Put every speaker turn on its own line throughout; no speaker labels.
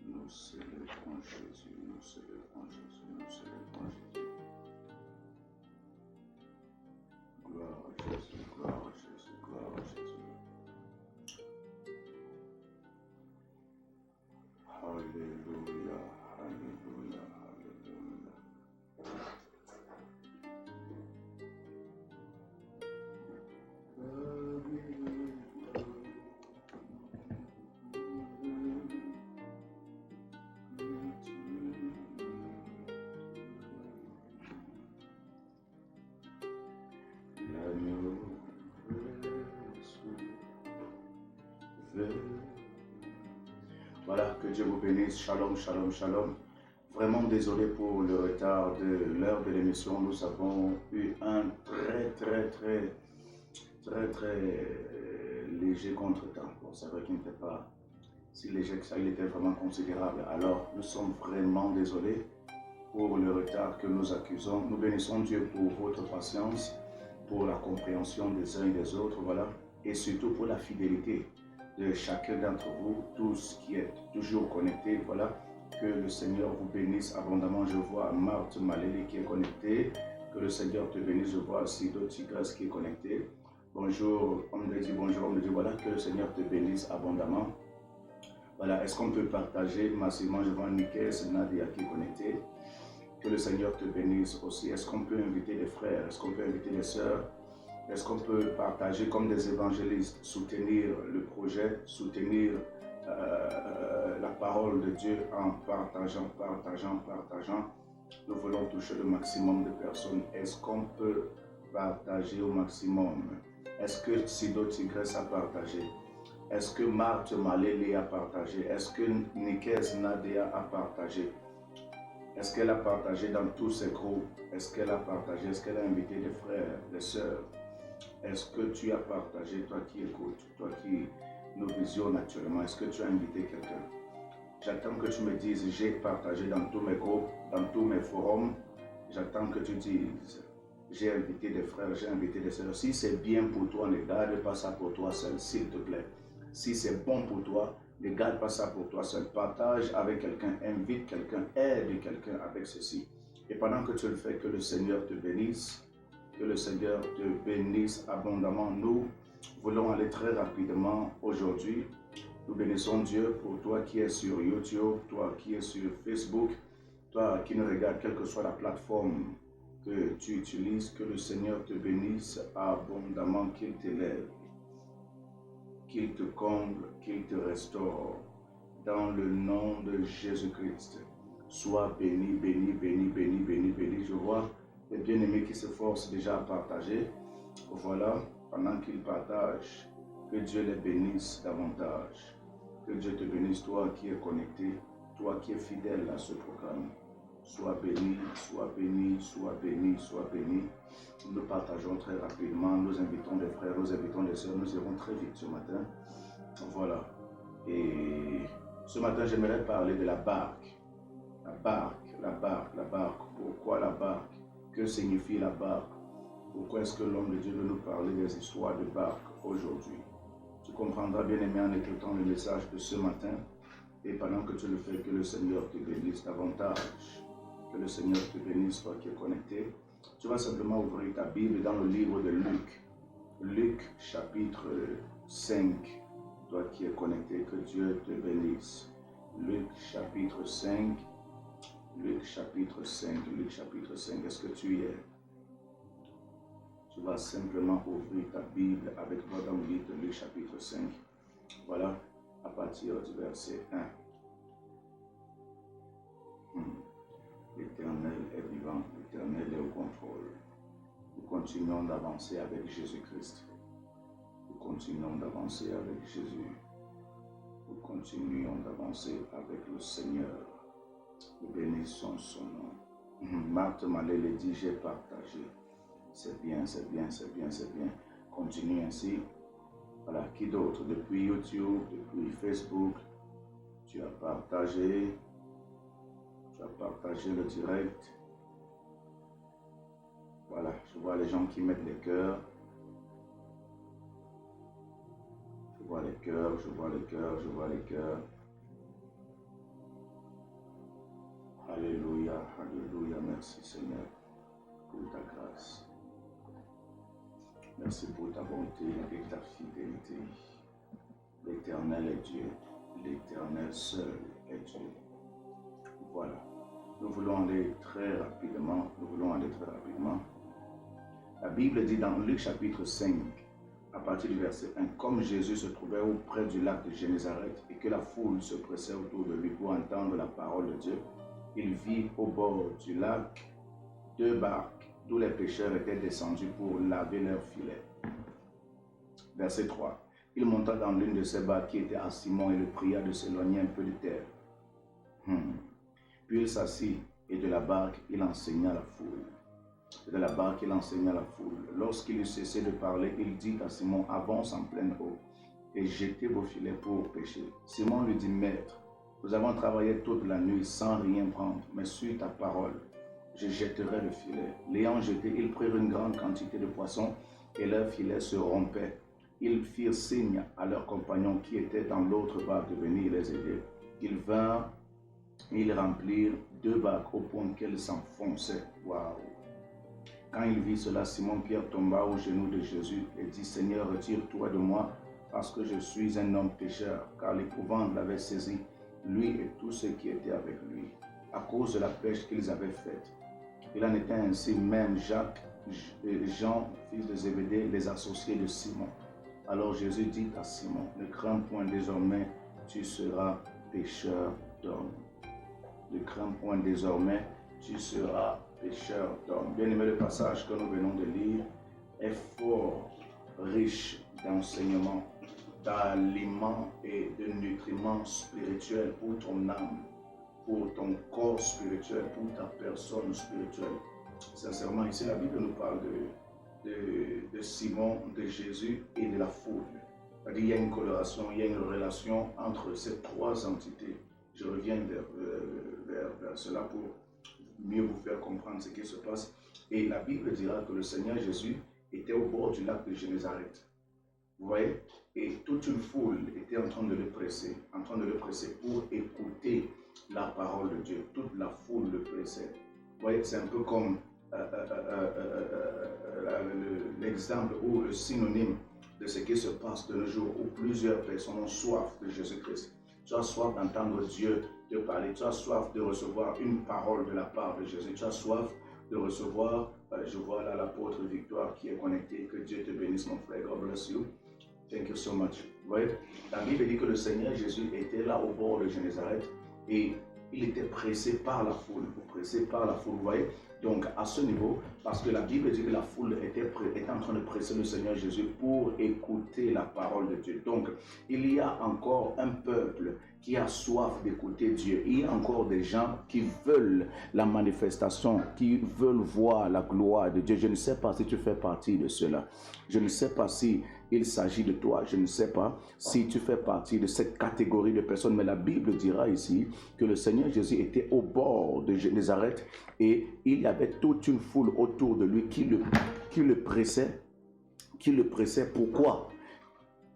Nous célébrons Jésus, nous célébrons Jésus, nous célébrons Jésus. Gloire à Jésus, gloire à Jésus, gloire à Jésus. Alléluia, alléluia, alléluia. Voilà, que Dieu vous bénisse. Shalom, shalom, shalom. Vraiment désolé pour le retard de l'heure de l'émission. Nous avons eu un très léger contretemps. Bon, c'est vrai qu'il n'était pas si léger que ça, il était vraiment considérable. Alors, nous sommes vraiment désolés pour le retard que nous accusons. Nous bénissons Dieu pour votre patience, pour la compréhension des uns et des autres, voilà, et surtout pour la fidélité de chacun d'entre vous, tous qui êtes toujours connectés, voilà, que le Seigneur vous bénisse abondamment. Je vois Marthe Maléli qui est connectée, que le Seigneur te bénisse. Je vois Sido Tigras qui est connecté. Bonjour, homme de Dieu, bonjour, homme de Dieu, voilà, que le Seigneur te bénisse abondamment. Voilà, est-ce qu'on peut partager massivement? Je vois Nikes Nadia qui est connecté. Que le Seigneur te bénisse aussi. Est-ce qu'on peut inviter des frères? Est-ce qu'on peut inviter des sœurs? Est-ce qu'on peut partager comme des évangélistes, soutenir le projet, soutenir la parole de Dieu en partageant. Nous voulons toucher le maximum de personnes. Est-ce qu'on peut partager au maximum? Est-ce que Sido Tigres a partagé? Est-ce que Marthe Maléli a partagé? Est-ce que Nikes Nadia a partagé? Est-ce qu'elle a partagé dans tous ses groupes? Est-ce qu'elle a partagé? Est-ce qu'elle a invité des frères, des sœurs? Est-ce que tu as partagé, toi qui écoutes, toi qui nous visionnes actuellement? Est-ce que tu as invité quelqu'un? J'attends que tu me dises, j'ai partagé dans tous mes groupes, dans tous mes forums. J'attends que tu dises, j'ai invité des frères, j'ai invité des sœurs. Si c'est bien pour toi, ne garde pas ça pour toi seul, s'il te plaît. Si c'est bon pour toi, ne garde pas ça pour toi seul. Partage avec quelqu'un, invite quelqu'un, aide quelqu'un avec ceci. Et pendant que tu le fais, que le Seigneur te bénisse. Que le Seigneur te bénisse abondamment. Nous voulons aller très rapidement aujourd'hui. Nous bénissons Dieu pour toi qui es sur YouTube, toi qui es sur Facebook, toi qui nous regardes, quelle que soit la plateforme que tu utilises. Que le Seigneur te bénisse abondamment, qu'il t'élève, qu'il te comble, qu'il te restaure. Dans le nom de Jésus-Christ, sois béni, béni, béni, béni, béni, béni. Je vois les bien-aimés qui s'efforcent déjà à partager. Voilà, pendant qu'ils partagent, que Dieu les bénisse davantage. Que Dieu te bénisse, toi qui es connecté, toi qui es fidèle à ce programme. Sois béni, sois béni, sois béni, sois béni. Nous partageons très rapidement, nous invitons des frères, nous invitons des sœurs, nous irons très vite ce matin. Voilà. Et ce matin, j'aimerais parler de la barque. La barque, la barque, la barque. Pourquoi la barque? Que signifie la barque? Pourquoi est-ce que l'homme de Dieu veut nous parler des histoires de barque aujourd'hui? Tu comprendras bien aimé en écoutant le message de ce matin. Et pendant que tu le fais, que le Seigneur te bénisse davantage. Que le Seigneur te bénisse, toi qui es connecté. Tu vas simplement ouvrir ta Bible dans le livre de Luc. Luc chapitre 5. Toi qui es connecté, que Dieu te bénisse. Luc chapitre 5. Luc chapitre 5. Luc chapitre 5. Est-ce que tu y es? Tu vas simplement ouvrir ta Bible avec moi dans le livre de Luc chapitre 5. Voilà, à partir du verset 1. L'Éternel est vivant, l'Éternel est au contrôle. Nous continuons d'avancer avec Jésus-Christ. Nous continuons d'avancer avec Jésus. Nous continuons d'avancer avec le Seigneur. Nous bénissons son nom. Marthe Maléli dit, j'ai partagé. C'est bien, c'est bien, c'est bien, c'est bien. Continue ainsi. Voilà, qui d'autre? Depuis YouTube, depuis Facebook, tu as partagé le direct. Voilà, je vois les gens qui mettent les cœurs. Je vois les cœurs, je vois les cœurs, je vois les cœurs. Alléluia, alléluia, merci Seigneur pour ta grâce. Merci pour ta bonté et ta fidélité. L'Éternel est Dieu, l'Éternel seul est Dieu. Voilà, nous voulons aller très rapidement, La Bible dit dans Luc chapitre 5, à partir du verset 1, comme Jésus se trouvait auprès du lac de Génézareth et que la foule se pressait autour de lui pour entendre la parole de Dieu, il vit au bord du lac 2 barques d'où les pêcheurs étaient descendus pour laver leurs filets. Verset 3. Il monta dans l'une de ces barques qui était à Simon et le pria de s'éloigner un peu de terre. Puis il s'assit et de la barque il enseigna la foule. Lorsqu'il eut cessé de parler, il dit à Simon, avance en pleine eau et jetez vos filets pour pêcher. Simon lui dit, Maître, nous avons travaillé toute la nuit sans rien prendre, mais sur ta parole, je jetterai le filet. L'ayant jeté, ils prirent une grande quantité de poissons et leurs filets se rompaient. Ils firent signe à leurs compagnons qui étaient dans l'autre barque de venir les aider. Ils vinrent et ils remplirent 2 barques au point qu'elles s'enfonçaient. Waouh! Quand il vit cela, Simon-Pierre tomba aux genoux de Jésus et dit, Seigneur, retire-toi de moi, parce que je suis un homme pécheur, car l'épouvante l'avait saisi, lui et tous ceux qui étaient avec lui, à cause de la pêche qu'ils avaient faite. Il en était ainsi, même Jacques et Jean, fils de Zébédée, les associés de Simon. Alors Jésus dit à Simon, ne crains point, désormais tu seras pécheur d'hommes. Ne crains point, désormais tu seras pécheur d'hommes. Bien aimé, le passage que nous venons de lire est fort riche d'enseignements, d'aliments et de nutriments spirituels pour ton âme, pour ton corps spirituel, pour ta personne spirituelle. Sincèrement, ici la Bible nous parle de Simon, de Jésus et de la foule. C'est-à-dire il y a une corrélation, il y a une relation entre ces 3 entités. Je reviens vers cela pour mieux vous faire comprendre ce qui se passe. Et la Bible dira que le Seigneur Jésus était au bord du lac de Génézareth. Vous voyez? Et toute une foule était en train de le presser pour écouter la parole de Dieu. Toute la foule le pressait. Vous voyez, c'est un peu comme l'exemple ou le synonyme de ce qui se passe de nos jours où plusieurs personnes ont soif de Jésus-Christ. Tu as soif d'entendre Dieu te parler, tu as soif de recevoir une parole de la part de Jésus, tu as soif de recevoir, je vois là l'apôtre Victoire qui est connecté, que Dieu te bénisse mon frère, God bless you, thank you so much. Right? La Bible dit que le Seigneur Jésus était là au bord de Génézareth et il était pressé par la foule, vous voyez. Donc à ce niveau, parce que la Bible dit que la foule était en train de presser le Seigneur Jésus pour écouter la parole de Dieu. Donc il y a encore un peuple qui a soif d'écouter Dieu. Il y a encore des gens qui veulent la manifestation, qui veulent voir la gloire de Dieu. Je ne sais pas si tu fais partie de cela. Je ne sais pas si il s'agit de toi. Je ne sais pas si tu fais partie de cette catégorie de personnes. Mais la Bible dira ici que le Seigneur Jésus était au bord de Génézareth et il y avait toute une foule autour de lui qui le pressait. Pourquoi?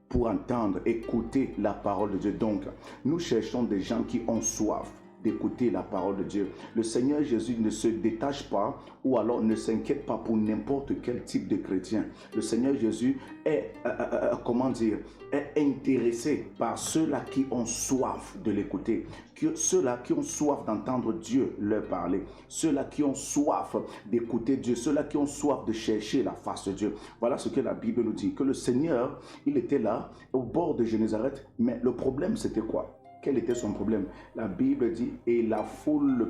Pour entendre, écouter la parole de Dieu. Donc, nous cherchons des gens qui ont soif d'écouter la parole de Dieu. Le Seigneur Jésus ne se détache pas ou alors ne s'inquiète pas pour n'importe quel type de chrétien. Le Seigneur Jésus est, est intéressé par ceux-là qui ont soif de l'écouter, ceux-là qui ont soif d'entendre Dieu leur parler, ceux-là qui ont soif d'écouter Dieu, ceux-là qui ont soif de chercher la face de Dieu. Voilà ce que la Bible nous dit, que le Seigneur, il était là au bord de Génézareth, mais le problème c'était quoi? Quel était son problème? La Bible dit, et la foule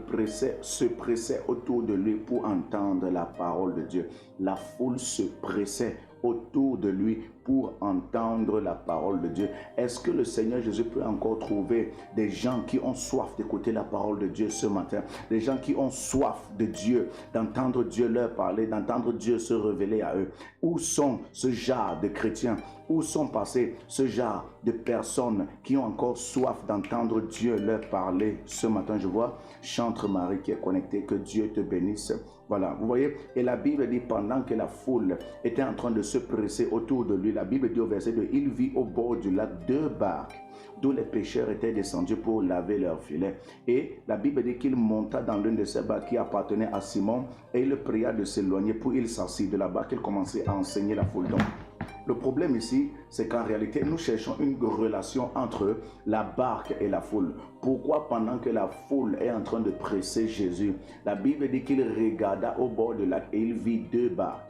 se pressait autour de lui pour entendre la parole de Dieu. La foule se pressait autour de lui pour entendre la parole de Dieu. Est-ce que le Seigneur Jésus peut encore trouver des gens qui ont soif d'écouter la parole de Dieu ce matin? Des gens qui ont soif de Dieu, d'entendre Dieu leur parler, d'entendre Dieu se révéler à eux. Où sont ce genre de chrétiens? Où sont passés ce genre de personnes qui ont encore soif d'entendre Dieu leur parler? Ce matin, je vois Chantre Marie qui est connectée. Que Dieu te bénisse. Voilà, vous voyez, et la Bible dit pendant que la foule était en train de se presser autour de lui, la Bible dit au verset 2, il vit au bord du lac 2 barques d'où les pêcheurs étaient descendus pour laver leurs filets. Et la Bible dit qu'il monta dans l'une de ces barques qui appartenait à Simon et il le pria de s'éloigner pour il s'assit. De la barque, il commençait à enseigner la foule. Donc, le problème ici, c'est qu'en réalité, nous cherchons une relation entre la barque et la foule. Pourquoi pendant que la foule est en train de presser Jésus, la Bible dit qu'il regarda au bord du lac et il vit 2 barques.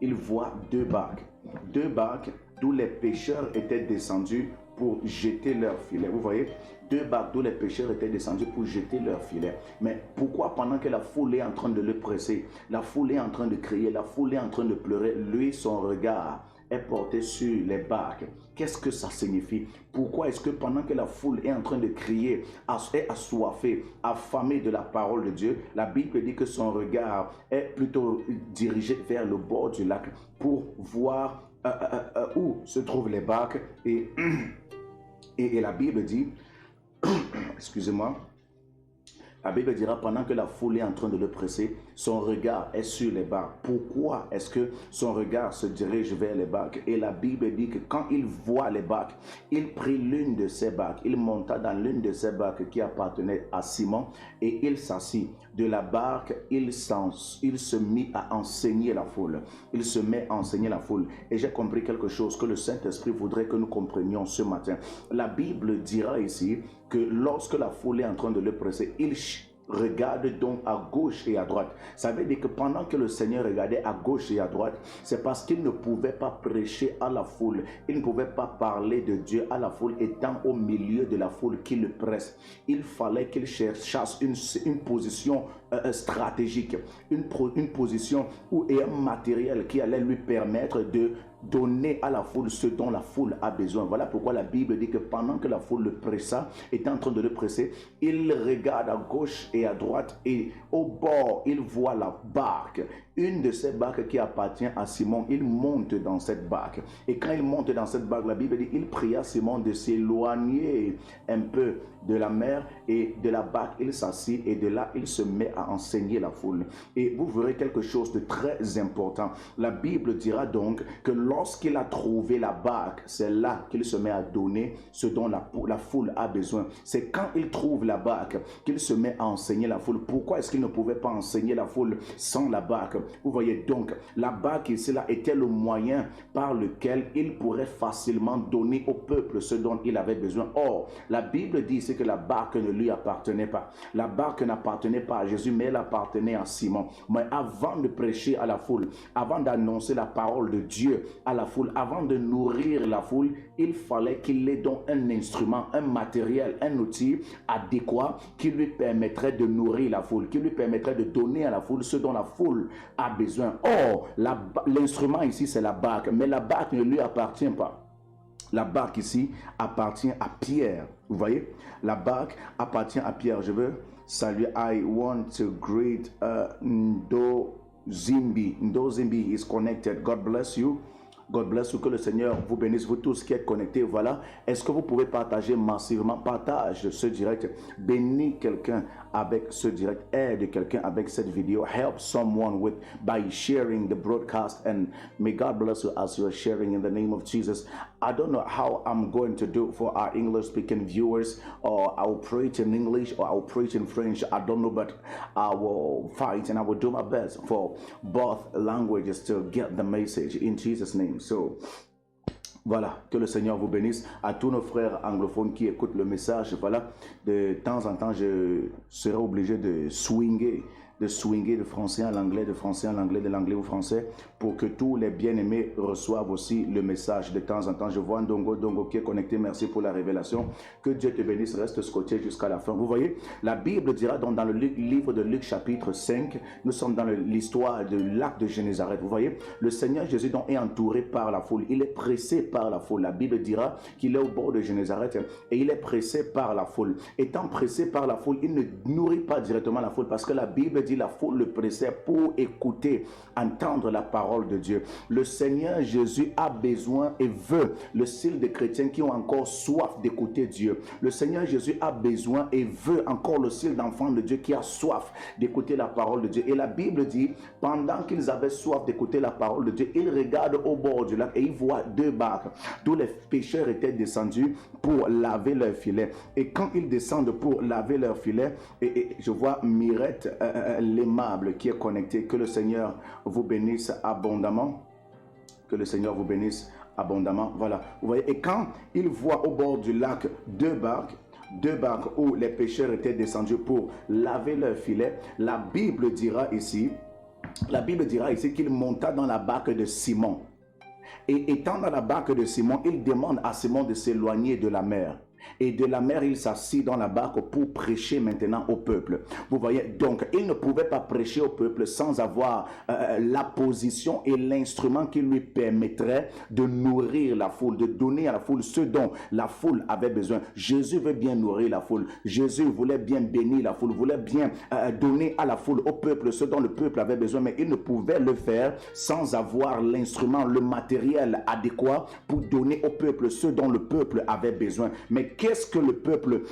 Il voit 2 barques. 2 barques d'où les pêcheurs étaient descendus pour jeter leurs filets. Vous voyez, 2 barques d'où les pêcheurs étaient descendus pour jeter leurs filets. Mais pourquoi pendant que la foule est en train de le presser, la foule est en train de crier, la foule est en train de pleurer, lui, son regard est porté sur les barques? Qu'est-ce que ça signifie? Pourquoi est-ce que pendant que la foule est en train de crier, est assoiffée, affamée de la parole de Dieu, la Bible dit que son regard est plutôt dirigé vers le bord du lac pour voir où se trouvent les barques et la Bible dit, excusez-moi, la Bible dira pendant que la foule est en train de le presser, son regard est sur les barques. Pourquoi est-ce que son regard se dirige vers les barques? Et la Bible dit que quand il voit les barques, il prit l'une de ces barques, il monta dans l'une de ces barques qui appartenait à Simon et il s'assit. De la barque, il se mit à enseigner la foule. Il se met à enseigner la foule. Et j'ai compris quelque chose que le Saint-Esprit voudrait que nous comprenions ce matin. La Bible dira ici que lorsque la foule est en train de le presser, il regarde donc à gauche et à droite. Ça veut dire que pendant que le Seigneur regardait à gauche et à droite, c'est parce qu'il ne pouvait pas prêcher à la foule. Il ne pouvait pas parler de Dieu à la foule étant au milieu de la foule qui le presse. Il fallait qu'il cherchasse une position stratégique, une position et un matériel qui allait lui permettre de donner à la foule ce dont la foule a besoin. Voilà pourquoi la Bible dit que pendant que la foule le pressa, était en train de le presser, il regarde à gauche et à droite et au bord, il voit la barque. Une de ces barques qui appartient à Simon, il monte dans cette barque. Et quand il monte dans cette barque, la Bible dit, il pria Simon de s'éloigner un peu de la mer et de la barque, il s'assit et de là, il se met à enseigner la foule. Et vous verrez quelque chose de très important. La Bible dira donc que lorsqu'il a trouvé la barque, c'est là qu'il se met à donner ce dont la foule a besoin. C'est quand il trouve la barque qu'il se met à enseigner la foule. Pourquoi est-ce qu'il ne pouvait pas enseigner la foule sans la barque? Vous voyez donc, la barque ici là était le moyen par lequel il pourrait facilement donner au peuple ce dont il avait besoin. Or, la Bible dit ici que la barque ne lui appartenait pas. La barque n'appartenait pas à Jésus, mais elle appartenait à Simon. Mais avant de prêcher à la foule, avant d'annoncer la parole de Dieu à la foule, avant de nourrir la foule, il fallait qu'il ait donc un instrument, un matériel, un outil adéquat qui lui permettrait de nourrir la foule, qui lui permettrait de donner à la foule ce dont la foule a besoin. Or, l'instrument ici, c'est la barque, mais la barque ne lui appartient pas. La barque ici appartient à Pierre. Vous voyez, la barque appartient à Pierre. Je veux saluer. I want to greet Ndo Zimbi. Ndo Zimbi is connected. God bless you. God bless you, que le Seigneur vous bénisse, vous tous qui êtes connectés. Voilà. Est-ce que vous pouvez partager massivement? Partage ce direct. Bénis quelqu'un avec ce direct. Aide quelqu'un avec cette vidéo. Help someone by sharing the broadcast. And may God bless you as you are sharing in the name of Jesus. I don't know how I'm going to do for our English speaking viewers, or I will preach in English or I will preach in French. I don't know, but I will fight and I will do my best for both languages to get the message in Jesus' name. So, voilà, que le Seigneur vous bénisse. À tous nos frères anglophones qui écoutent le message, voilà, de temps en temps, je serai obligé de swinguer de français à l'anglais, de français à l'anglais, de l'anglais au français, pour que tous les bien-aimés reçoivent aussi le message. De temps en temps, je vois Ndongo qui est connecté. Merci pour la révélation. Que Dieu te bénisse, reste scotché jusqu'à la fin. Vous voyez, la Bible dira donc dans le livre de Luc chapitre 5, nous sommes dans l'histoire de lac de Génézareth. Vous voyez, le Seigneur Jésus donc est entouré par la foule. Il est pressé par la foule. La Bible dira qu'il est au bord de Génézareth et il est pressé par la foule. Étant pressé par la foule, il ne nourrit pas directement la foule parce que la Bible dit la foule le pressait pour écouter, entendre la parole de Dieu. Le Seigneur Jésus a besoin et veut le style des chrétiens qui ont encore soif d'écouter Dieu. Le Seigneur Jésus a besoin et veut encore le style d'enfant de Dieu qui a soif d'écouter la parole de Dieu. Et la Bible dit, pendant qu'ils avaient soif d'écouter la parole de Dieu, ils regardent au bord du lac et ils voient 2 barques d'où les pêcheurs étaient descendus pour laver leurs filets. Et quand ils descendent pour laver leurs filets, et je vois Mirette l'aimable qui est connectée. Que le Seigneur vous bénisse abondamment. Que le Seigneur vous bénisse abondamment. Voilà. Vous voyez, et quand ils voient au bord du lac 2 barques où les pêcheurs étaient descendus pour laver leurs filets, la Bible dira ici qu'il monta dans la barque de Simon. Et étant dans la barque de Simon, il demande à Simon de s'éloigner de la mer. Et de la mer, il s'assit dans la barque pour prêcher maintenant au peuple. Vous voyez, donc, il ne pouvait pas prêcher au peuple sans avoir la position et l'instrument qui lui permettrait de nourrir la foule, de donner à la foule ce dont la foule avait besoin. Jésus veut bien nourrir la foule. Jésus voulait bien bénir la foule, voulait bien donner à la foule, au peuple, ce dont le peuple avait besoin. Mais il ne pouvait le faire sans avoir l'instrument, le matériel adéquat pour donner au peuple ce dont le peuple avait besoin. Mais qu'est-ce que le peuple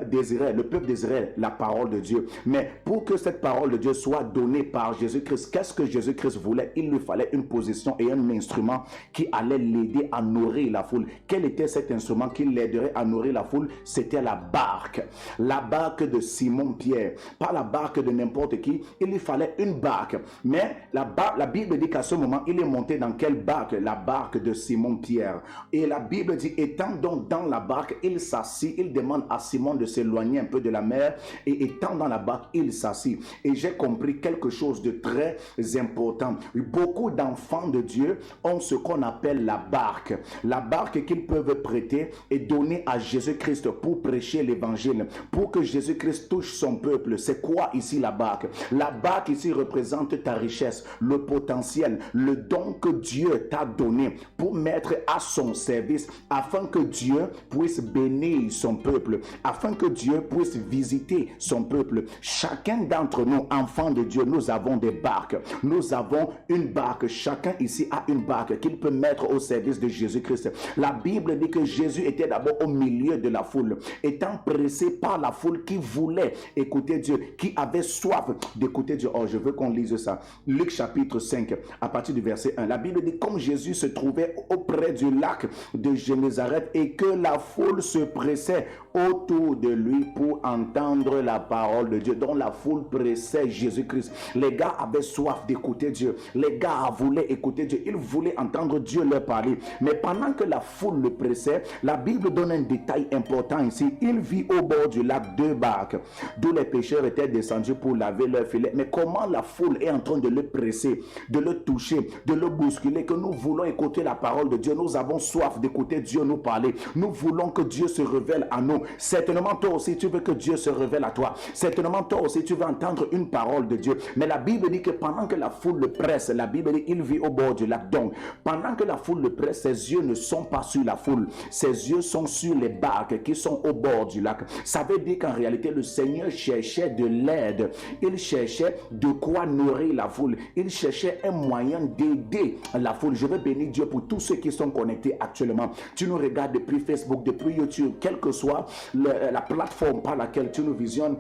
désirait? Le peuple désirait la parole de Dieu. Mais pour que cette parole de Dieu soit donnée par Jésus-Christ, qu'est-ce que Jésus-Christ voulait? Il lui fallait une position et un instrument qui allait l'aider à nourrir la foule. Quel était cet instrument qui l'aiderait à nourrir la foule? C'était la barque de Simon-Pierre. Pas la barque de n'importe qui. Il lui fallait une barque. Mais la Bible dit qu'à ce moment, il est monté dans quelle barque? La barque de Simon-Pierre. Et la Bible dit, étant donc dans la barque, il s'assit, il demande à Simon de s'éloigner un peu de la mer, et étant dans la barque, il s'assit. Et j'ai compris quelque chose de très important. Beaucoup d'enfants de Dieu ont ce qu'on appelle la barque qu'ils peuvent prêter et donner à Jésus-Christ pour prêcher l'évangile, pour que Jésus-Christ touche son peuple. C'est quoi ici la barque? La barque ici représente ta richesse, le potentiel, le don que Dieu t'a donné pour mettre à son service, afin que Dieu puisse bénir son peuple, afin que Dieu puisse visiter son peuple. Chacun d'entre nous, enfants de Dieu, nous avons des barques. Nous avons une barque. Chacun ici a une barque qu'il peut mettre au service de Jésus-Christ. La Bible dit que Jésus était d'abord au milieu de la foule, étant pressé par la foule qui voulait écouter Dieu, qui avait soif d'écouter Dieu. Oh, je veux qu'on lise ça. Luc chapitre 5, à partir du verset 1. La Bible dit, comme Jésus se trouvait auprès du lac de Génézareth et que la foule se pressait autour de lui pour entendre la parole de Dieu. Donc la foule pressait Jésus-Christ. Les gars avaient soif d'écouter Dieu. Les gars voulaient écouter Dieu. Ils voulaient entendre Dieu leur parler. Mais pendant que la foule le pressait, la Bible donne un détail important ici. Il vit au bord du lac 2 barques, d'où les pêcheurs étaient descendus pour laver leurs filets. Mais comment la foule est en train de le presser, de le toucher, de le bousculer, que nous voulons écouter la parole de Dieu. Nous avons soif d'écouter Dieu nous parler. Nous voulons que Dieu se révèle à nous. Certainement toi aussi tu veux que Dieu se révèle à toi. Certainement toi aussi tu veux entendre une parole de Dieu. Mais la Bible dit que pendant que la foule le presse, la Bible dit il vit au bord du lac. Donc pendant que la foule le presse, ses yeux ne sont pas sur la foule. Ses yeux sont sur les barques qui sont au bord du lac. Ça veut dire qu'en réalité le Seigneur cherchait de l'aide. Il cherchait de quoi nourrir la foule. Il cherchait un moyen d'aider la foule. Je veux bénir Dieu pour tous ceux qui sont connectés actuellement. Tu nous regardes depuis Facebook, depuis YouTube, quelle que soit la plateforme par laquelle tu nous visionnes.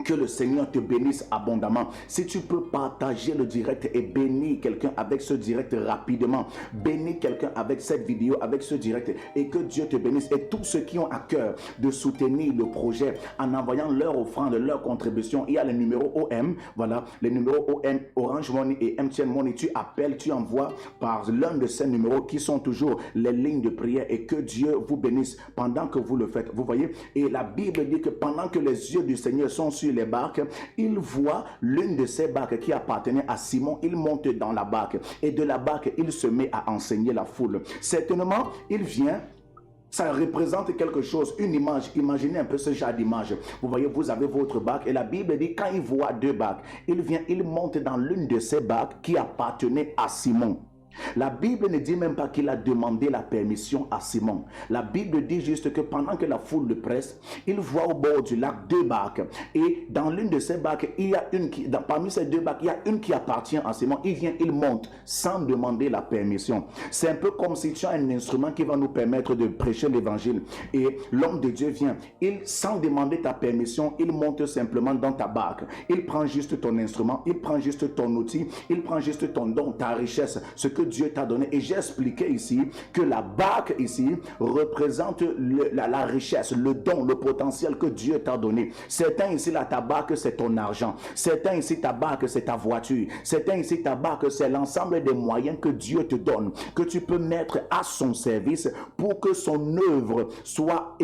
Que le Seigneur te bénisse abondamment. Si tu peux partager le direct et bénir quelqu'un avec ce direct rapidement, bénis quelqu'un avec cette vidéo, avec ce direct, et que Dieu te bénisse. Et tous ceux qui ont à cœur de soutenir le projet en envoyant leur offrande, leur contribution, il y a les numéros OM, voilà, les numéros OM, Orange Money et MTN Money. Tu appelles, tu envoies par l'un de ces numéros qui sont toujours les lignes de prière, et que Dieu vous bénisse pendant que vous le faites. Vous voyez, et la Bible dit que pendant que les yeux du Seigneur sont sur les barques, il voit l'une de ces barques qui appartenait à Simon. Il monte dans la barque et de la barque il se met à enseigner la foule. Certainement il vient, ça représente quelque chose, une image. Imaginez un peu ce genre d'image. Vous voyez, vous avez votre barque et la Bible dit quand il voit 2 barques, il vient, il monte dans l'une de ces barques qui appartenait à Simon. La Bible ne dit même pas qu'il a demandé la permission à Simon. La Bible dit juste que pendant que la foule le presse, il voit au bord du lac 2 barques. Et dans l'une de ces barques, il y a une qui, parmi ces 2 barques, il y a une qui appartient à Simon. Il vient, il monte sans demander la permission. C'est un peu comme si tu as un instrument qui va nous permettre de prêcher l'évangile. Et l'homme de Dieu vient, sans demander ta permission, il monte simplement dans ta barque. Il prend juste ton instrument, il prend juste ton outil, il prend juste ton don, ta richesse, ce que Dieu t'a donné. Et j'ai expliqué ici que la barque ici représente la richesse, le don, le potentiel que Dieu t'a donné. Certains ici, là, ta barque, c'est ton argent. Certains ici, ta barque, c'est ta voiture. Certains ici, ta barque, c'est l'ensemble des moyens que Dieu te donne, que tu peux mettre à son service pour que son œuvre soit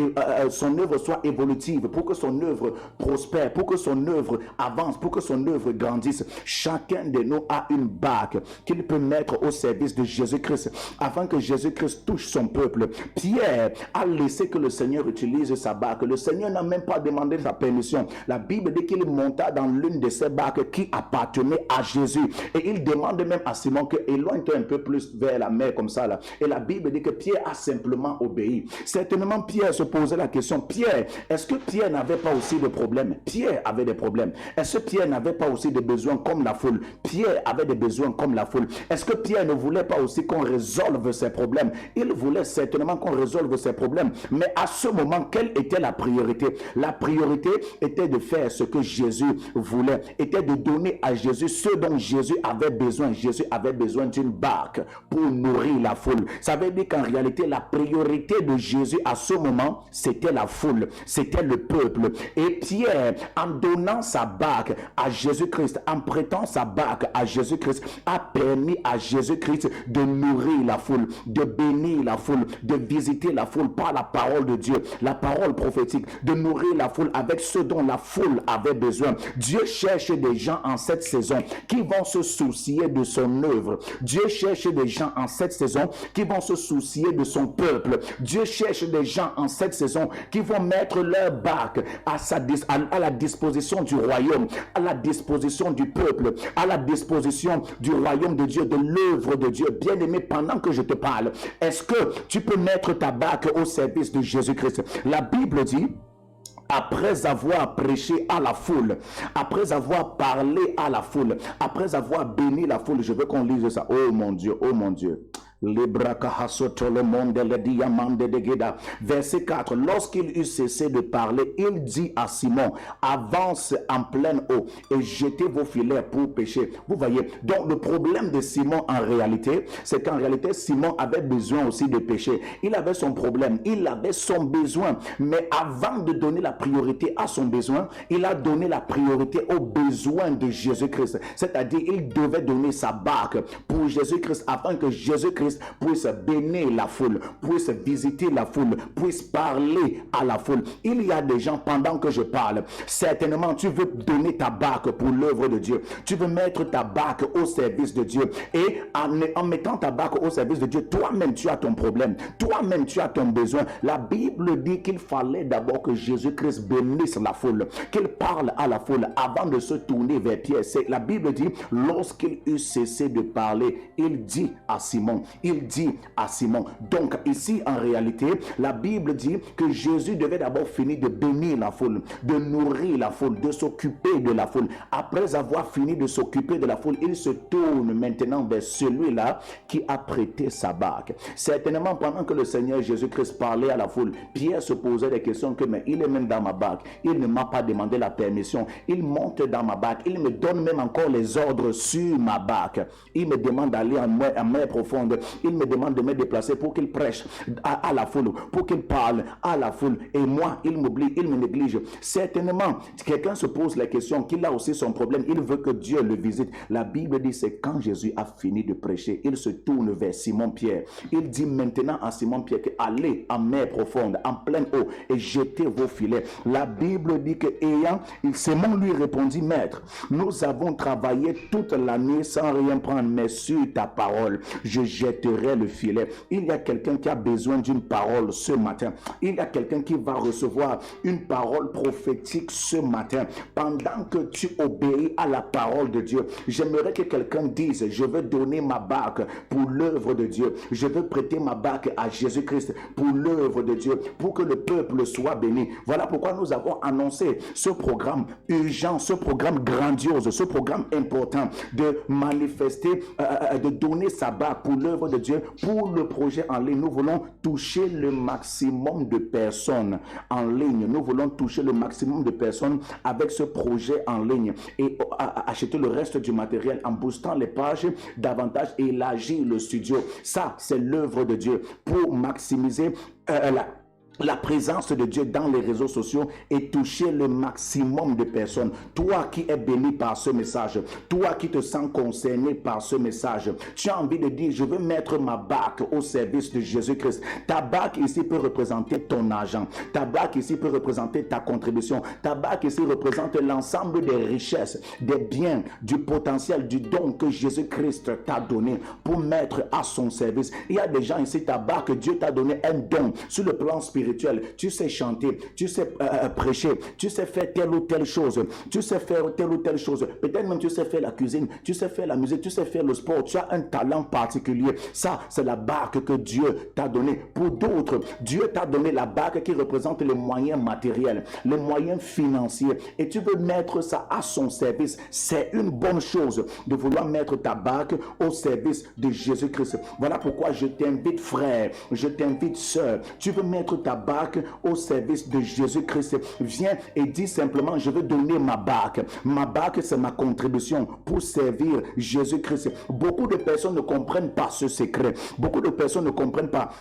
évolutive, pour que son œuvre prospère, pour que son œuvre avance, pour que son œuvre grandisse. Chacun de nous a une barque qu'il peut mettre au service de Jésus-Christ afin que Jésus-Christ touche son peuple. Pierre a laissé que le Seigneur utilise sa barque. Le Seigneur n'a même pas demandé sa permission. La Bible dit qu'il monta dans l'une de ces barques qui appartenait à Jésus. Et il demande même à Simon que éloigne-toi un peu plus vers la mer comme ça là. Et la Bible dit que Pierre a simplement obéi. Certainement Pierre se posait la question, Pierre, est-ce que Pierre n'avait pas aussi de problèmes? Pierre avait des problèmes. Est-ce que Pierre n'avait pas aussi des besoins comme la foule? Pierre avait des besoins comme la foule. Est-ce que Pierre ne voulait pas aussi qu'on résolve ses problèmes? Il voulait certainement qu'on résolve ses problèmes. Mais à ce moment, quelle était la priorité? La priorité était de faire ce que Jésus voulait, était de donner à Jésus ce dont Jésus avait besoin. Jésus avait besoin d'une barque pour nourrir la foule. Ça veut dire qu'en réalité, la priorité de Jésus à ce moment, c'était la foule, c'était le peuple. Et Pierre, en donnant sa barque à Jésus-Christ, en prêtant sa barque à Jésus-Christ, a permis à Jésus-Christ de nourrir la foule, de bénir la foule, de visiter la foule par la parole de Dieu, la parole prophétique, de nourrir la foule avec ce dont la foule avait besoin. Dieu cherche des gens en cette saison qui vont se soucier de son œuvre. Dieu cherche des gens en cette saison qui vont se soucier de son peuple. Dieu cherche des gens en cette saison qui vont mettre leur barque à la disposition du royaume, à la disposition du peuple, à la disposition du royaume de Dieu, de l'œuvre de Dieu. Bien-aimé, pendant que je te parle, est-ce que tu peux mettre ta barque au service de Jésus-Christ? La Bible dit, après avoir prêché à la foule, après avoir parlé à la foule, après avoir béni la foule, je veux qu'on lise ça. Oh mon Dieu, oh mon Dieu. Verset 4, lorsqu'il eut cessé de parler, il dit à Simon, avance en pleine eau et jetez vos filets pour pêcher. Vous voyez, donc le problème de Simon en réalité, c'est qu'en réalité Simon avait besoin aussi de pêcher. Il avait son problème, il avait son besoin, mais avant de donner la priorité à son besoin, il a donné la priorité aux besoins de Jésus-Christ. C'est-à-dire, il devait donner sa barque pour Jésus-Christ afin que Jésus-Christ puisse bénir la foule, puisse visiter la foule, puisse parler à la foule. Il y a des gens, pendant que je parle, certainement tu veux donner ta barque pour l'œuvre de Dieu. Tu veux mettre ta barque au service de Dieu. Et en mettant ta barque au service de Dieu, toi-même tu as ton problème. Toi-même tu as ton besoin. La Bible dit qu'il fallait d'abord que Jésus-Christ bénisse la foule, qu'il parle à la foule avant de se tourner vers Pierre. La Bible dit, lorsqu'il eut cessé de parler, il dit à Simon, donc ici en réalité la Bible dit que Jésus devait d'abord finir de bénir la foule, de nourrir la foule, de s'occuper de la foule. Après avoir fini de s'occuper de la foule, il se tourne maintenant vers celui-là qui a prêté sa barque. Certainement pendant que le Seigneur Jésus-Christ parlait à la foule, Pierre se posait des questions que mais il est même dans ma barque, il ne m'a pas demandé la permission, il monte dans ma barque, il me donne même encore les ordres sur ma barque, il me demande d'aller en mer profonde, il me demande de me déplacer pour qu'il prêche à la foule, pour qu'il parle à la foule, et moi il m'oublie, il me néglige. Certainement quelqu'un se pose la question qu'il a aussi son problème, il veut que Dieu le visite. La Bible dit c'est quand Jésus a fini de prêcher, il se tourne vers Simon Pierre, il dit maintenant à Simon Pierre que allez en mer profonde, en pleine eau et jetez vos filets. La Bible dit que Simon lui répondit, maître, nous avons travaillé toute la nuit sans rien prendre, mais sur ta parole je jette jetterai le filet. Il y a quelqu'un qui a besoin d'une parole ce matin. Il y a quelqu'un qui va recevoir une parole prophétique ce matin. Pendant que tu obéis à la parole de Dieu, j'aimerais que quelqu'un dise, je veux donner ma barque pour l'œuvre de Dieu. Je veux prêter ma barque à Jésus-Christ pour l'œuvre de Dieu, pour que le peuple soit béni. Voilà pourquoi nous avons annoncé ce programme urgent, ce programme grandiose, ce programme important de manifester, de donner sa barque pour l'œuvre de Dieu, pour le projet en ligne. Nous voulons toucher le maximum de personnes en ligne. Nous voulons toucher le maximum de personnes avec ce projet en ligne et acheter le reste du matériel en boostant les pages davantage et élargir le studio. Ça, c'est l'œuvre de Dieu pour maximiser la présence de Dieu dans les réseaux sociaux et toucher le maximum de personnes. Toi qui es béni par ce message, toi qui te sens concerné par ce message, tu as envie de dire, je veux mettre ma barque au service de Jésus-Christ. Ta barque ici peut représenter ton argent. Ta barque ici peut représenter ta contribution. Ta barque ici représente l'ensemble des richesses, des biens, du potentiel, du don que Jésus-Christ t'a donné pour mettre à son service. Il y a des gens ici, ta barque, Dieu t'a donné un don sur le plan spirituel. Tu sais chanter, tu sais prêcher, tu sais faire telle ou telle chose, tu sais faire telle ou telle chose, peut-être même tu sais faire la cuisine, tu sais faire la musique, tu sais faire le sport, tu as un talent particulier. Ça, c'est la barque que Dieu t'a donnée. Pour d'autres, Dieu t'a donné la barque qui représente les moyens matériels, les moyens financiers, et tu veux mettre ça à son service. C'est une bonne chose de vouloir mettre ta barque au service de Jésus-Christ. Voilà pourquoi je t'invite, frère, je t'invite, sœur, tu veux mettre ta barque au service de Jésus-Christ. Viens et dis simplement, je veux donner ma barque. Ma barque, c'est ma contribution pour servir Jésus-Christ. Beaucoup de personnes ne comprennent pas ce secret. Beaucoup de personnes ne comprennent pas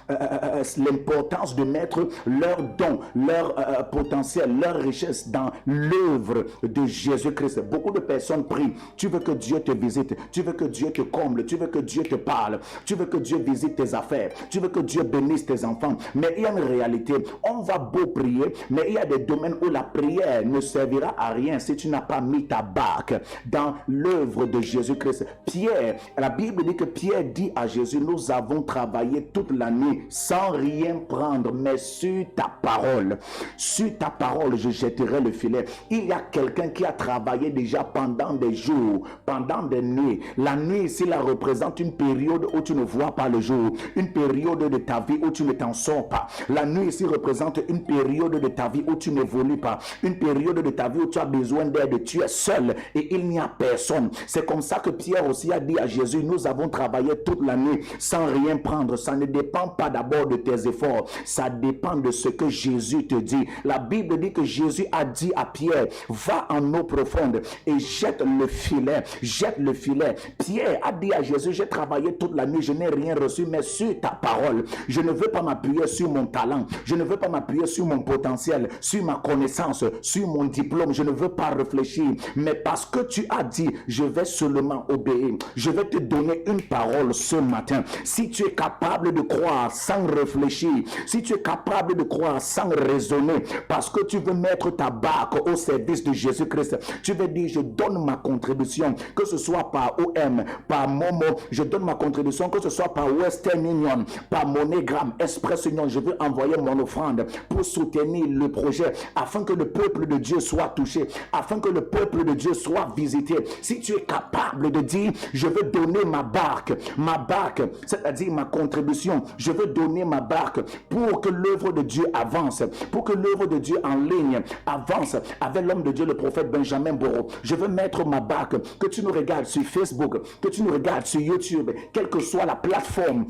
l'importance de mettre leur don, leur potentiel, leur richesse dans l'œuvre de Jésus-Christ. Beaucoup de personnes prient. Tu veux que Dieu te visite. Tu veux que Dieu te comble. Tu veux que Dieu te parle. Tu veux que Dieu visite tes affaires. Tu veux que Dieu bénisse tes enfants. Mais il y a une réalité. On va beau prier, mais il y a des domaines où la prière ne servira à rien si tu n'as pas mis ta barque dans l'œuvre de Jésus-Christ. Pierre, la Bible dit que Pierre dit à Jésus, nous avons travaillé toute la nuit sans rien prendre, mais sur ta parole, je jetterai le filet. Il y a quelqu'un qui a travaillé déjà pendant des jours, pendant des nuits. La nuit ici, la représente une période où tu ne vois pas le jour, une période de ta vie où tu ne t'en sors pas. La nuit ici représente une période de ta vie où tu n'évolues pas, une période de ta vie où tu as besoin d'aide, tu es seul et il n'y a personne. C'est comme ça que Pierre aussi a dit à Jésus, nous avons travaillé toute la nuit sans rien prendre. Ça ne dépend pas d'abord de tes efforts, ça dépend de ce que Jésus te dit. La Bible dit que Jésus a dit à Pierre, va en eau profonde et jette le filet, jette le filet. Pierre a dit à Jésus, j'ai travaillé toute la nuit, je n'ai rien reçu, mais sur ta parole, je ne veux pas m'appuyer sur mon talent, je ne veux pas m'appuyer sur mon potentiel, sur ma connaissance, sur mon diplôme. Je ne veux pas réfléchir. Mais parce que tu as dit, je vais seulement obéir. Je vais te donner une parole ce matin. Si tu es capable de croire sans réfléchir, si tu es capable de croire sans raisonner, parce que tu veux mettre ta barque au service de Jésus-Christ, tu veux dire, je donne ma contribution, que ce soit par OM, par Momo, je donne ma contribution, que ce soit par Western Union, par MoneyGram, Express Union, je veux envoyer mon offrande pour soutenir le projet afin que le peuple de Dieu soit touché, afin que le peuple de Dieu soit visité. Si tu es capable de dire, je veux donner ma barque, c'est-à-dire ma contribution, je veux donner ma barque pour que l'œuvre de Dieu avance, pour que l'œuvre de Dieu en ligne avance avec l'homme de Dieu, le prophète Benjamin Boro. Je veux mettre ma barque, que tu nous regardes sur Facebook, que tu nous regardes sur YouTube, quelle que soit la plateforme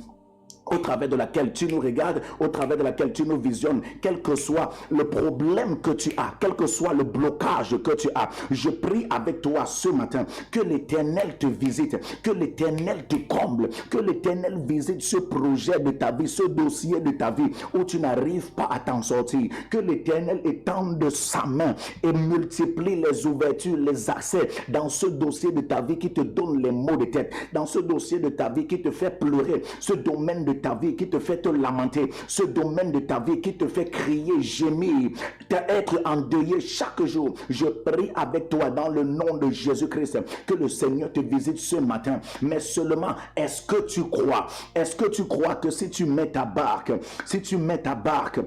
au travers de laquelle tu nous regardes, au travers de laquelle tu nous visionnes, quel que soit le problème que tu as, quel que soit le blocage que tu as, je prie avec toi ce matin que l'Éternel te visite, que l'Éternel te comble, que l'Éternel visite ce projet de ta vie, ce dossier de ta vie où tu n'arrives pas à t'en sortir, que l'Éternel étende sa main et multiplie les ouvertures, les accès dans ce dossier de ta vie qui te donne les maux de tête, dans ce dossier de ta vie qui te fait pleurer, ce domaine de ta vie qui te fait te lamenter, ce domaine de ta vie qui te fait crier, gémir, être endeuillé chaque jour, je prie avec toi dans le nom de Jésus-Christ que le Seigneur te visite ce matin. Mais seulement, est-ce que tu crois? Est-ce que tu crois que si tu mets ta barque, si tu mets ta barque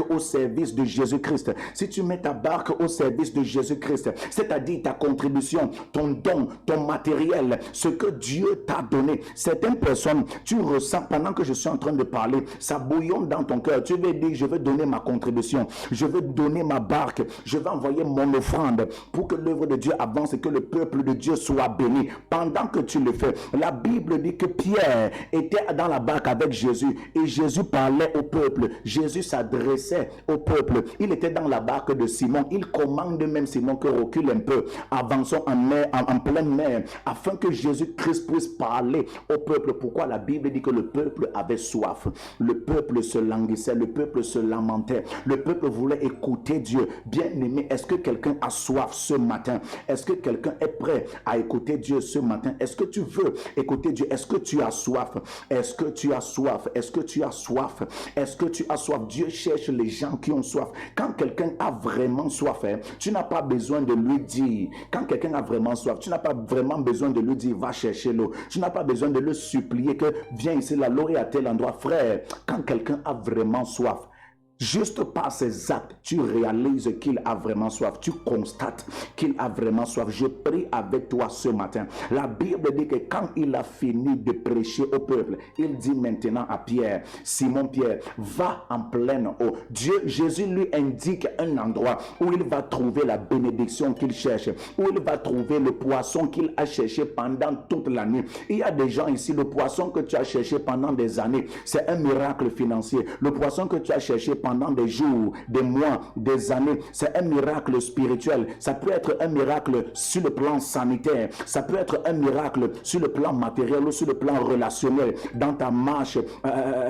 au service de Jésus-Christ, si tu mets ta barque au service de Jésus-Christ, c'est-à-dire ta contribution, ton don, ton matériel, ce que Dieu t'a donné. Certaines personnes, tu ressens pendant que je suis en train de parler, ça bouillonne dans ton cœur. Tu veux dire, je veux donner ma contribution, je veux donner ma barque, je vais envoyer mon offrande pour que l'œuvre de Dieu avance et que le peuple de Dieu soit béni. Pendant que tu le fais, la Bible dit que Pierre était dans la barque avec Jésus et Jésus parlait au peuple. Jésus s'adressait au peuple. Il était dans la barque de Simon. Il commande même Simon que recule un peu. Avançons en mer, en pleine mer, afin que Jésus-Christ puisse parler au peuple. Pourquoi la Bible dit que le peuple avait soif? Le peuple se languissait, le peuple se lamentait, le peuple voulait écouter Dieu. Bien-aimé, est-ce que quelqu'un a soif ce matin? Est-ce que quelqu'un est prêt à écouter Dieu ce matin? Est-ce que tu veux écouter Dieu? Est-ce que tu as soif? Est-ce que tu as soif? Est-ce que tu as soif? Est-ce que tu as soif? Dieu cherche les gens qui ont soif. Quand quelqu'un a vraiment soif, tu n'as pas besoin de lui dire. Quand quelqu'un a vraiment soif, tu n'as pas vraiment besoin de lui dire va chercher l'eau. Tu n'as pas besoin de le supplier que viens ici, la l'eau est à tel endroit. Frère, quand quelqu'un a vraiment soif, juste par ses actes, tu réalises qu'il a vraiment soif. Tu constates qu'il a vraiment soif. Je prie avec toi ce matin. La Bible dit que quand il a fini de prêcher au peuple, il dit maintenant à Pierre, Simon Pierre, va en pleine eau. Jésus lui indique un endroit où il va trouver la bénédiction qu'il cherche, où il va trouver le poisson qu'il a cherché pendant toute la nuit. Il y a des gens ici, le poisson que tu as cherché pendant des années, c'est un miracle financier. Le poisson que tu as cherché pendant des jours, des mois, des années, c'est un miracle spirituel. Ça peut être un miracle sur le plan sanitaire, ça peut être un miracle sur le plan matériel ou sur le plan relationnel, dans ta marche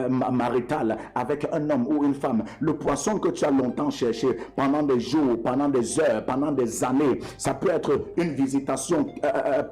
maritale avec un homme ou une femme. Le poisson que tu as longtemps cherché pendant des jours, pendant des heures, pendant des années, ça peut être une visitation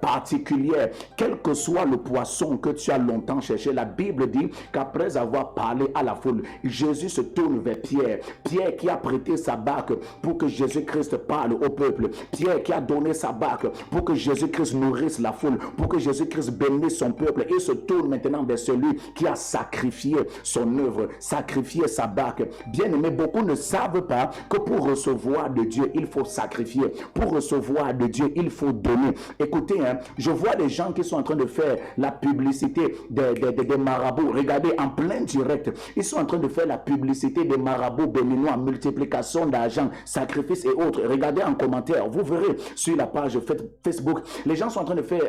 particulière. Quel que soit le poisson que tu as longtemps cherché, la Bible dit qu'après avoir parlé à la foule, Jésus se tourne vers Pierre. Pierre qui a prêté sa barque pour que Jésus-Christ parle au peuple. Pierre qui a donné sa barque pour que Jésus-Christ nourrisse la foule, pour que Jésus-Christ bénisse son peuple. Et se tourne maintenant vers celui qui a sacrifié son œuvre, sacrifié sa barque. Bien aimé, beaucoup ne savent pas que pour recevoir de Dieu, il faut sacrifier. Pour recevoir de Dieu, il faut donner. Écoutez, je vois des gens qui sont en train de faire la publicité des marabouts. Regardez, en plein direct, ils sont en train de faire la publicité des marabouts béninois, multiplication d'argent, sacrifice et autres. Regardez en commentaire, vous verrez sur la page Facebook, les gens sont en train de faire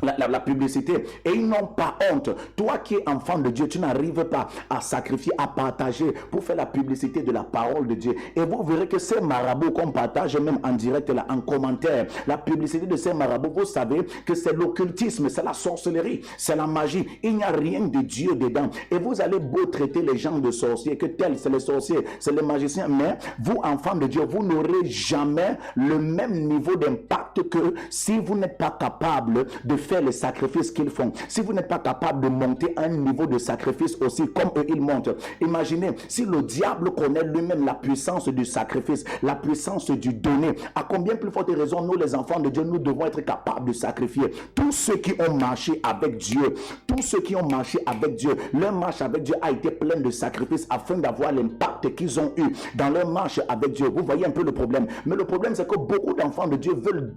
la publicité et ils n'ont pas honte. Toi qui es enfant de Dieu, tu n'arrives pas à sacrifier, à partager pour faire la publicité de la parole de Dieu. Et vous verrez que ces marabouts qu'on partage même en direct là, en commentaire, la publicité de ces marabouts, vous savez que c'est l'occultisme, c'est la sorcellerie, c'est la magie. Il n'y a rien de Dieu dedans. Et vous allez beau traiter les gens de sorciers, que tels c'est les sorciers, c'est les magiciens, mais vous, enfants de Dieu, vous n'aurez jamais le même niveau d'impact que si vous n'êtes pas capable de faire les sacrifices qu'ils font. Si vous n'êtes pas capable de monter à un niveau de sacrifice aussi comme eux ils montent. Imaginez si le diable connaît lui-même la puissance du sacrifice, la puissance du donner. À combien plus forte raison nous les enfants de Dieu, nous devons être capables de sacrifier. Tous ceux qui ont marché avec Dieu, tous ceux qui ont marché avec Dieu, leur marche avec Dieu a été pleine de sacrifices afin d'avoir l'impact qu'ils ont eu dans leur marche avec Dieu. Vous voyez un peu le problème. Mais le problème c'est que beaucoup d'enfants de Dieu veulent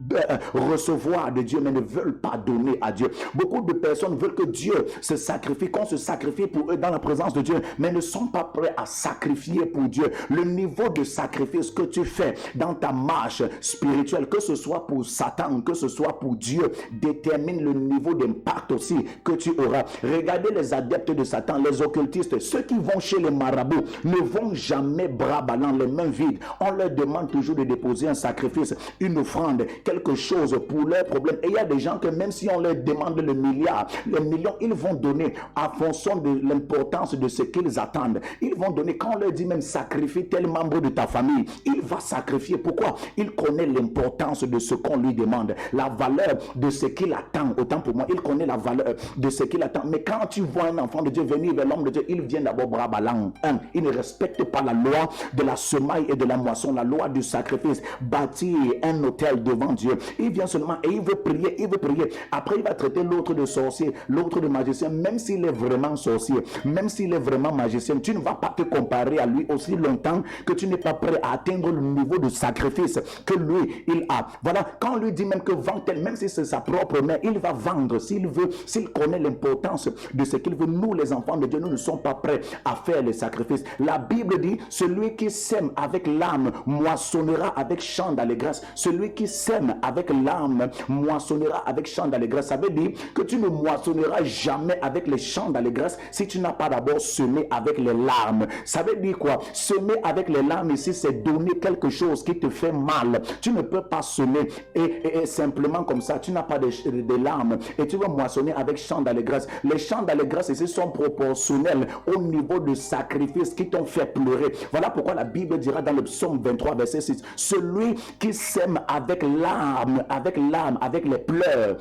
recevoir de Dieu mais ne veulent pas donner à Dieu. Beaucoup de personnes veulent que Dieu se sacrifie, qu'on se sacrifie pour eux dans la présence de Dieu, mais ne sont pas prêts à sacrifier pour Dieu. Le niveau de sacrifice que tu fais dans ta marche spirituelle, que ce soit pour Satan, que ce soit pour Dieu, détermine le niveau d'impact aussi que tu auras. Regardez les adeptes de Satan, les occultistes, ceux qui vont chez les marabouts ne vont jamais bras ballants, les mains vides. On leur demande toujours de déposer un sacrifice, une offrande, quelque chose pour leurs problèmes. Et il y a des gens que même si si on leur demande le milliard, les millions, ils vont donner en fonction de l'importance de ce qu'ils attendent. Ils vont donner, quand on leur dit même sacrifie tel membre de ta famille, il va sacrifier. Pourquoi? Il connaît l'importance de ce qu'on lui demande, la valeur de ce qu'il attend. Autant pour moi, il connaît la valeur de ce qu'il attend. Mais quand tu vois un enfant de Dieu venir vers l'homme de Dieu, il vient d'abord bras ballants. Il ne respecte pas la loi de la semaille et de la moisson, la loi du sacrifice, bâtir un autel devant Dieu. Il vient seulement et il veut prier, il veut prier. Après, il va traiter l'autre de sorcier, l'autre de magicien, même s'il est vraiment sorcier, même s'il est vraiment magicien. Tu ne vas pas te comparer à lui aussi longtemps que tu n'es pas prêt à atteindre le niveau de sacrifice que lui, il a. Voilà, quand on lui dit même que vend tel, même si c'est sa propre main, il va vendre s'il veut, s'il connaît l'importance de ce qu'il veut. Nous, les enfants de Dieu, nous ne sommes pas prêts à faire les sacrifices. La Bible dit, celui qui sème avec l'âme moissonnera avec chant d'allégresse. Celui qui sème avec l'âme moissonnera avec chant d'allégresse. Ça veut dire que tu ne moissonneras jamais avec les chants d'allégresse si tu n'as pas d'abord semé avec les larmes. Ça veut dire quoi? Semer avec les larmes ici, c'est donner quelque chose qui te fait mal. Tu ne peux pas semer et simplement comme ça, tu n'as pas de larmes et tu vas moissonner avec chant d'allégresse. Les chants d'allégresse ici sont proportionnels au niveau de sacrifice qui t'ont fait pleurer. Voilà pourquoi la Bible dira dans le psaume 23 verset 6, celui qui sème avec larmes, avec les pleurs,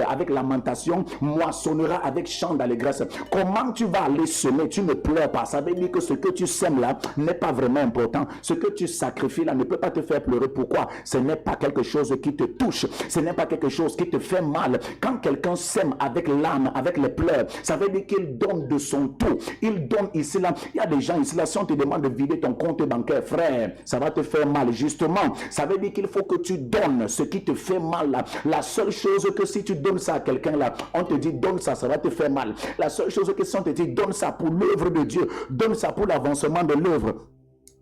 avec lamentation, moissonnera avec chant d'allégresse. Comment tu vas aller semer? Tu ne pleures pas. Ça veut dire que ce que tu sèmes là n'est pas vraiment important. Ce que tu sacrifies là ne peut pas te faire pleurer. Pourquoi? Ce n'est pas quelque chose qui te touche. Ce n'est pas quelque chose qui te fait mal. Quand quelqu'un sème avec l'âme, avec les pleurs, ça veut dire qu'il donne de son tout. Il donne ici là. Il y a des gens ici là, si on te demande de vider ton compte bancaire, frère, ça va te faire mal. Justement, ça veut dire qu'il faut que tu donnes ce qui te fait mal là. La seule chose que si tu donnes ça à quelqu'un là, on te dit donne ça, ça va te faire mal. La seule chose que si on te dit donne ça pour l'œuvre de Dieu, donne ça pour l'avancement de l'œuvre,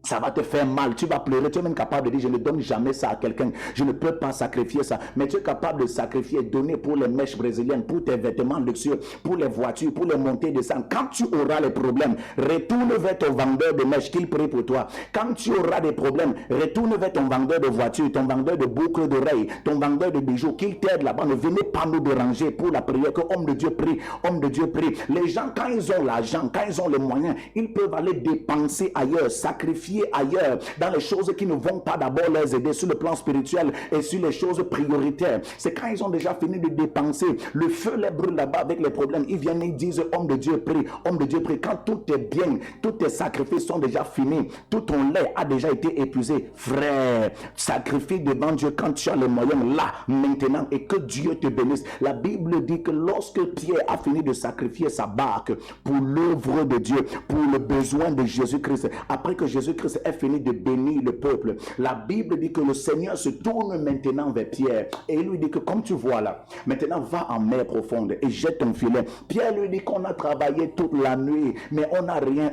ça va te faire mal, tu vas pleurer, tu es même capable de dire je ne donne jamais ça à quelqu'un, je ne peux pas sacrifier ça, mais tu es capable de sacrifier, donner pour les mèches brésiliennes, pour tes vêtements luxueux, pour les voitures, pour les montées de sang. Quand tu auras les problèmes, retourne vers ton vendeur de mèches qu'il prie pour toi. Quand tu auras des problèmes, retourne vers ton vendeur de voitures, ton vendeur de boucles d'oreilles, ton vendeur de bijoux, qu'il t'aide là-bas. Ne venez pas nous déranger pour la prière, que homme de Dieu prie, homme de Dieu prie. Les gens, quand ils ont l'argent, quand ils ont les moyens, ils peuvent aller dépenser ailleurs, sacrifier ailleurs, dans les choses qui ne vont pas d'abord les aider sur le plan spirituel et sur les choses prioritaires. C'est quand ils ont déjà fini de dépenser, le feu les brûle là-bas avec les problèmes, ils viennent et ils disent homme de Dieu prie, homme de Dieu prie. Quand tout est bien, tous tes sacrifices sont déjà finis, tout ton lait a déjà été épuisé, frère, sacrifie devant Dieu quand tu as les moyens là, maintenant, et que Dieu te bénisse. La Bible dit que lorsque Pierre a fini de sacrifier sa barque pour l'œuvre de Dieu, pour le besoin de Jésus-Christ, après que Jésus-Christ ait fini de bénir le peuple, la Bible dit que le Seigneur se tourne maintenant vers Pierre et il lui dit que comme tu vois là, maintenant va en mer profonde et jette ton filet. Pierre lui dit qu'on a travaillé toute la nuit mais on n'a rien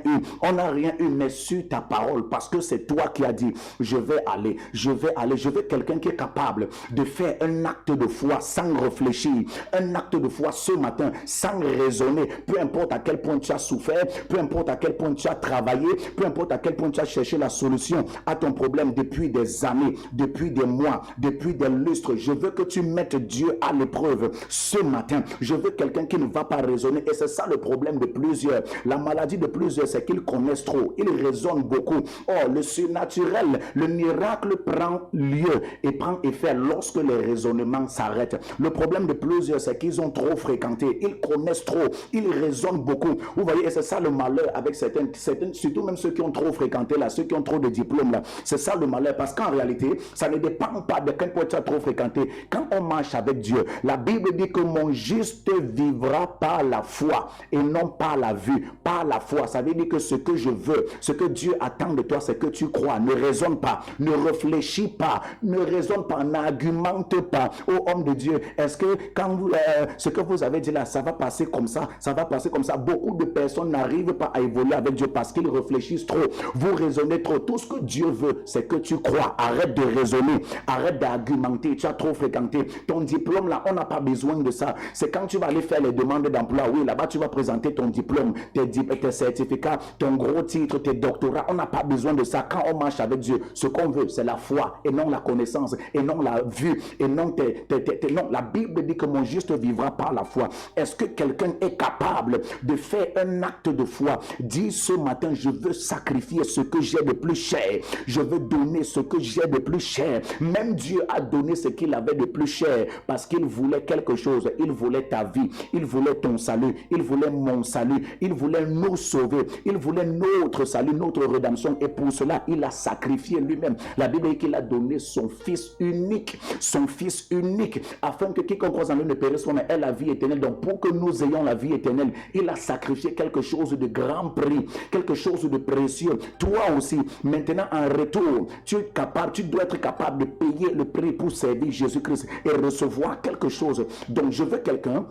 eu, mais sur ta parole, parce que c'est toi qui as dit je vais aller, je veux quelqu'un qui est capable de faire un acte de foi sans réfléchir, un acte de foi ce matin sans raisonner, peu importe à quel point tu as souffert, peu importe à quel point tu as travaillé, peu importe à quel point tu as cherché la solution à ton problème depuis des années, depuis des mois, depuis des lustres. Je veux que tu mettes Dieu à l'épreuve ce matin. Je veux quelqu'un qui ne va pas raisonner, et c'est ça le problème de plusieurs. La maladie de plusieurs, c'est qu'ils connaissent trop, ils raisonnent beaucoup. Or, le surnaturel, le miracle prend lieu et prend effet lorsque les raisonnements s'arrêtent. Le problème de plusieurs, c'est qu'ils ont trop fréquenté, ils connaissent trop, ils raisonnent beaucoup. Vous voyez, et c'est ça le malheur avec certains, surtout même ceux qui ont trop fréquenté là, ceux qui ont trop de diplômes là. C'est ça le malheur, parce qu'en réalité, ça ne dépend pas de quel point tu as trop fréquenté. Quand on marche avec Dieu, la Bible dit que mon juste vivra par la foi et non par la vue, par la foi. Ça veut dire que ce que je veux, ce que Dieu attend de toi, c'est que tu crois. Ne raisonne pas, ne réfléchis pas, ne raisonne pas, n'argumente pas. Oh homme de Dieu, est-ce que quand vous, ce que vous avez dit là, ça va passer comme ça, ça va passer comme ça. Beaucoup de personnes n'arrivent pas à évoluer avec Dieu parce qu'ils réfléchissent trop. Vous
raisonner trop. Tout ce que Dieu veut, c'est que tu crois. Arrête de raisonner, arrête d'argumenter. Tu as trop fréquenté. Ton diplôme là, on n'a pas besoin de ça. C'est quand tu vas aller faire les demandes d'emploi. Oui, là-bas, tu vas présenter ton diplôme, tes certificats, ton gros titre, tes doctorats. On n'a pas besoin de ça. Quand on marche avec Dieu, ce qu'on veut, c'est la foi et non la connaissance et non la vue et non non. La Bible dit que mon juste vivra par la foi. Est-ce que quelqu'un est capable de faire un acte de foi? Dis ce matin, je veux sacrifier ce que j'ai de plus cher. Je veux donner ce que j'ai de plus cher. Même Dieu a donné ce qu'il avait de plus cher parce qu'il voulait quelque chose. Il voulait ta vie. Il voulait ton salut. Il voulait mon salut. Il voulait nous sauver. Il voulait notre salut, notre rédemption. Et pour cela, il a sacrifié lui-même. La Bible dit qu'il a donné son Fils unique. Son Fils unique. Afin que quiconque croit en lui ne périsse pas, mais ait la vie éternelle. Donc pour que nous ayons la vie éternelle, il a sacrifié quelque chose de grand prix. Quelque chose de précieux. Toi aussi, maintenant en retour, tu dois être capable de payer le prix pour servir Jésus-Christ et recevoir quelque chose. Donc je veux quelqu'un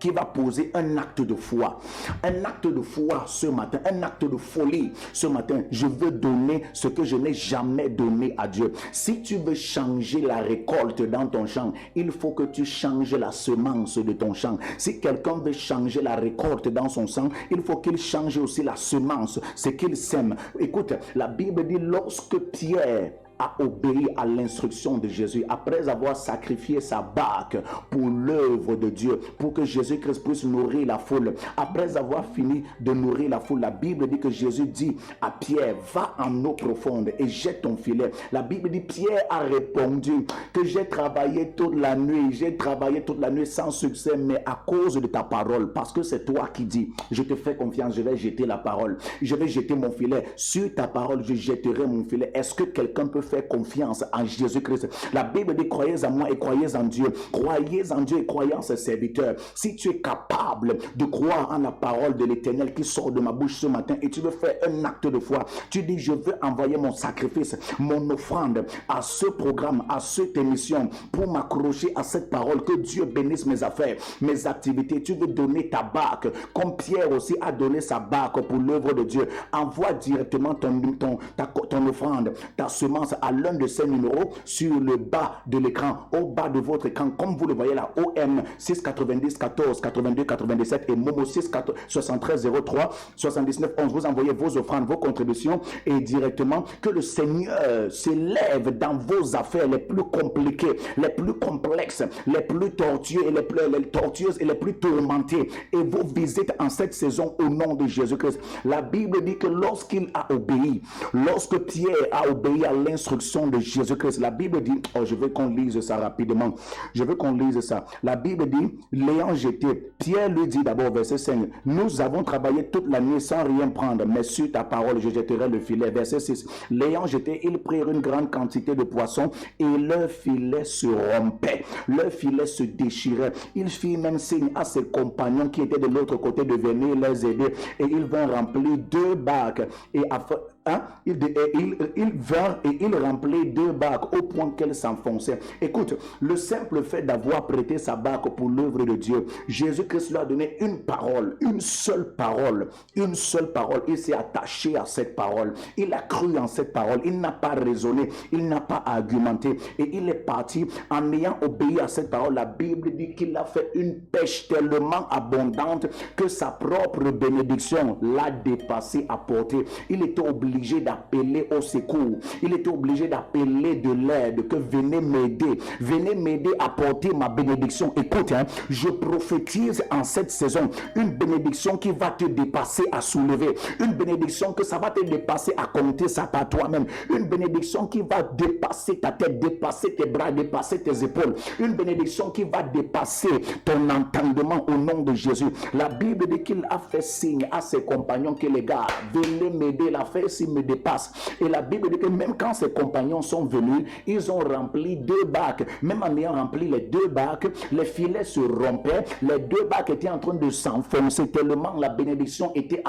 qui va poser un acte de foi. Un acte de foi ce matin, un acte de folie ce matin. Je veux donner ce que je n'ai jamais donné à Dieu. Si tu veux changer la récolte dans ton champ, il faut que tu changes la semence de ton champ. Si quelqu'un veut changer la récolte dans son champ, il faut qu'il change aussi la semence, ce qu'il sème. Écoute, la Bible dit lorsque Pierre a obéi à l'instruction de Jésus, après avoir sacrifié sa barque pour l'œuvre de Dieu, pour que Jésus-Christ puisse nourrir la foule. Après avoir fini de nourrir la foule, la Bible dit que Jésus dit à Pierre, va en eau profonde et jette ton filet. La Bible dit, Pierre a répondu que j'ai travaillé toute la nuit sans succès, mais à cause de ta parole, parce que c'est toi qui dis, je te fais confiance, je vais jeter la parole, je vais jeter mon filet, sur ta parole je jetterai mon filet. Est-ce que quelqu'un peut faire confiance en Jésus-Christ? La Bible dit, croyez en moi et croyez en Dieu. Croyez en Dieu et croyez en ses serviteurs. Si tu es capable de croire en la parole de l'Éternel qui sort de ma bouche ce matin et tu veux faire un acte de foi, tu dis, je veux envoyer mon sacrifice, mon offrande à ce programme, à cette émission, pour m'accrocher à cette parole, que Dieu bénisse mes affaires, mes activités. Tu veux donner ta barque, comme Pierre aussi a donné sa barque pour l'œuvre de Dieu. Envoie directement ton offrande, ta semence à l'un de ces numéros sur le bas de l'écran, au bas de votre écran, comme vous le voyez là, OM 690 14 82 97 et Momo 6 73 03 79 11. Vous envoyez vos offrandes, vos contributions et directement que le Seigneur s'élève dans vos affaires les plus compliquées, les plus complexes, les plus tortueuses et les plus tourmentées, et vos visites en cette saison au nom de Jésus-Christ. La Bible dit que lorsqu'il a obéi, lorsque Pierre a obéi à l'instruction de Jésus-Christ, la Bible dit, je veux qu'on lise ça rapidement, la Bible dit, l'ayant jeté, Pierre lui dit d'abord, verset 5, nous avons travaillé toute la nuit sans rien prendre, mais sur ta parole je jetterai le filet. Verset 6, l'ayant jeté, ils prirent une grande quantité de poissons et leur filet se rompait, leur filet se déchirait. Il fit même signe à ses compagnons qui étaient de l'autre côté de venir les aider, et ils vinrent remplir 2 barques et il vint et il remplit 2 barques au point qu'elles s'enfonçaient. Écoute, le simple fait d'avoir prêté sa barque pour l'œuvre de Dieu, Jésus-Christ lui a donné une parole, une seule parole. Il s'est attaché à cette parole, il a cru en cette parole, il n'a pas raisonné, il n'a pas argumenté, et il est parti en ayant obéi à cette parole. La Bible dit qu'il a fait une pêche tellement abondante que sa propre bénédiction l'a dépassé à portée. Il était obligé d'appeler au secours, il était obligé d'appeler de l'aide, que venez m'aider à porter ma bénédiction. Écoute, je prophétise en cette saison une bénédiction qui va te dépasser à soulever, une bénédiction que ça va te dépasser à compter ça par toi-même, une bénédiction qui va dépasser ta tête, dépasser tes bras, dépasser tes épaules, une bénédiction qui va dépasser ton entendement au nom de Jésus. La Bible dit qu'il a fait signe à ses compagnons que les gars, venez m'aider, l'affaire s'il me dépasse. Et la Bible dit que même quand ses compagnons sont venus, ils ont rempli 2 barques. Même en ayant rempli les 2 barques, les filets se rompaient, les 2 barques étaient en train de s'enfoncer tellement la bénédiction était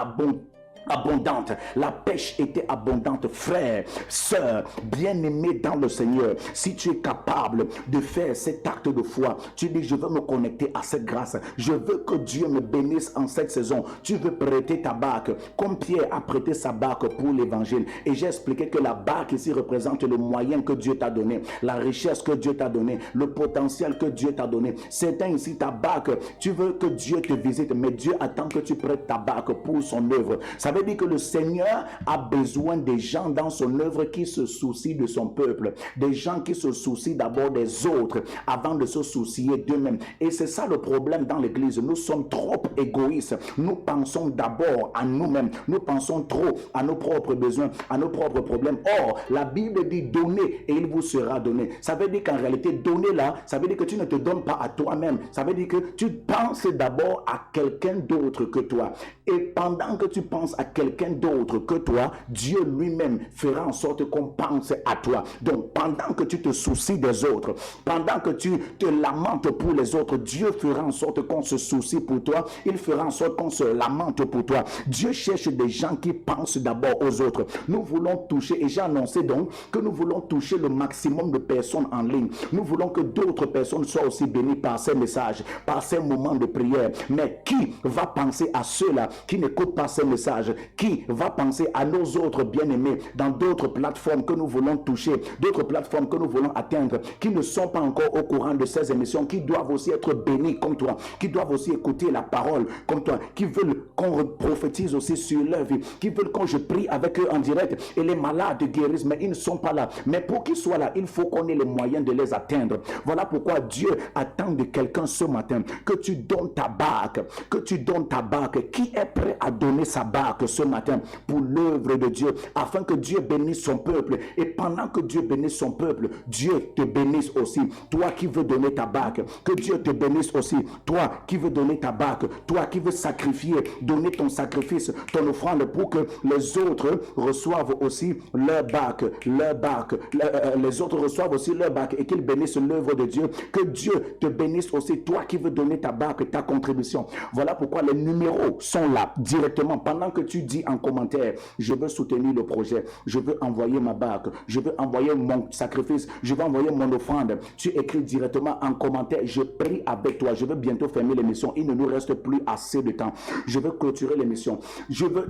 abondante. La pêche était abondante. Frère, sœur, bien-aimé dans le Seigneur, si tu es capable de faire cet acte de foi, tu dis je veux me connecter à cette grâce, je veux que Dieu me bénisse en cette saison, tu veux prêter ta barque comme Pierre a prêté sa barque pour l'évangile. Et j'ai expliqué que la barque ici représente le moyen que Dieu t'a donné, la richesse que Dieu t'a donné, le potentiel que Dieu t'a donné. Certains ici, ta barque, tu veux que Dieu te visite, mais Dieu attend que tu prêtes ta barque pour son œuvre. Ça veut dire que le Seigneur a besoin des gens dans son œuvre qui se soucient de son peuple, des gens qui se soucient d'abord des autres avant de se soucier d'eux-mêmes. Et c'est ça le problème dans l'église. Nous sommes trop égoïstes. Nous pensons d'abord à nous-mêmes. Nous pensons trop à nos propres besoins, à nos propres problèmes. Or, la Bible dit donnez et il vous sera donné. Ça veut dire qu'en réalité, donner là, ça veut dire que tu ne te donnes pas à toi-même. Ça veut dire que tu penses d'abord à quelqu'un d'autre que toi. Et pendant que tu penses à quelqu'un d'autre que toi, Dieu lui-même fera en sorte qu'on pense à toi. Donc, pendant que tu te soucies des autres, pendant que tu te lamentes pour les autres, Dieu fera en sorte qu'on se soucie pour toi. Il fera en sorte qu'on se lamente pour toi. Dieu cherche des gens qui pensent d'abord aux autres. Nous voulons toucher, et j'ai annoncé donc que nous voulons toucher le maximum de personnes en ligne. Nous voulons que d'autres personnes soient aussi bénies par ces messages, par ces moments de prière. Mais qui va penser à ceux-là qui n'écoutent pas ces messages? Qui va penser à nos autres bien-aimés dans d'autres plateformes que nous voulons toucher, d'autres plateformes que nous voulons atteindre, qui ne sont pas encore au courant de ces émissions, qui doivent aussi être bénis comme toi, qui doivent aussi écouter la parole comme toi, qui veulent qu'on prophétise aussi sur leur vie, qui veulent qu'on je prie avec eux en direct et les malades guérissent, mais ils ne sont pas là. Mais pour qu'ils soient là, il faut qu'on ait les moyens de les atteindre. Voilà pourquoi Dieu attend de quelqu'un ce matin que tu donnes ta barque, que tu donnes ta barque. Qui est prêt à donner sa barque ce matin pour l'œuvre de Dieu, afin que Dieu bénisse son peuple? Et pendant que Dieu bénisse son peuple, Dieu te bénisse aussi. Toi qui veux donner ta barque, que Dieu te bénisse aussi. Toi qui veux donner ta barque, toi qui veux sacrifier, donner ton sacrifice, ton offrande pour que les autres reçoivent aussi leur barque, les autres reçoivent aussi leur barque et qu'ils bénissent l'œuvre de Dieu. Que Dieu te bénisse aussi, toi qui veux donner ta barque, ta contribution. Voilà pourquoi les numéros sont là directement. Pendant que tu dis en commentaire, je veux soutenir le projet, je veux envoyer ma barque, je veux envoyer mon sacrifice, je veux envoyer mon offrande, tu écris directement en commentaire, je prie avec toi. Je veux bientôt fermer l'émission, il ne nous reste plus assez de temps. Je veux clôturer l'émission.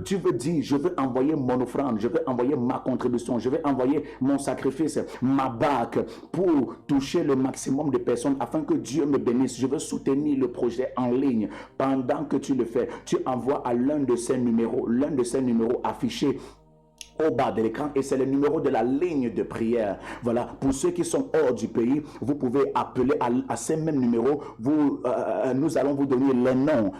Tu veux dire, je veux envoyer mon offrande, je veux envoyer ma contribution, je veux envoyer mon sacrifice, ma barque pour toucher le maximum de personnes afin que Dieu me bénisse. Je veux soutenir le projet en ligne. Pendant que tu le fais, tu envoies à l'un de ces numéros affichés au bas de l'écran, et c'est le numéro de la ligne de prière. Voilà, pour ceux qui sont hors du pays, vous pouvez appeler à ces mêmes numéros. Nous allons vous donner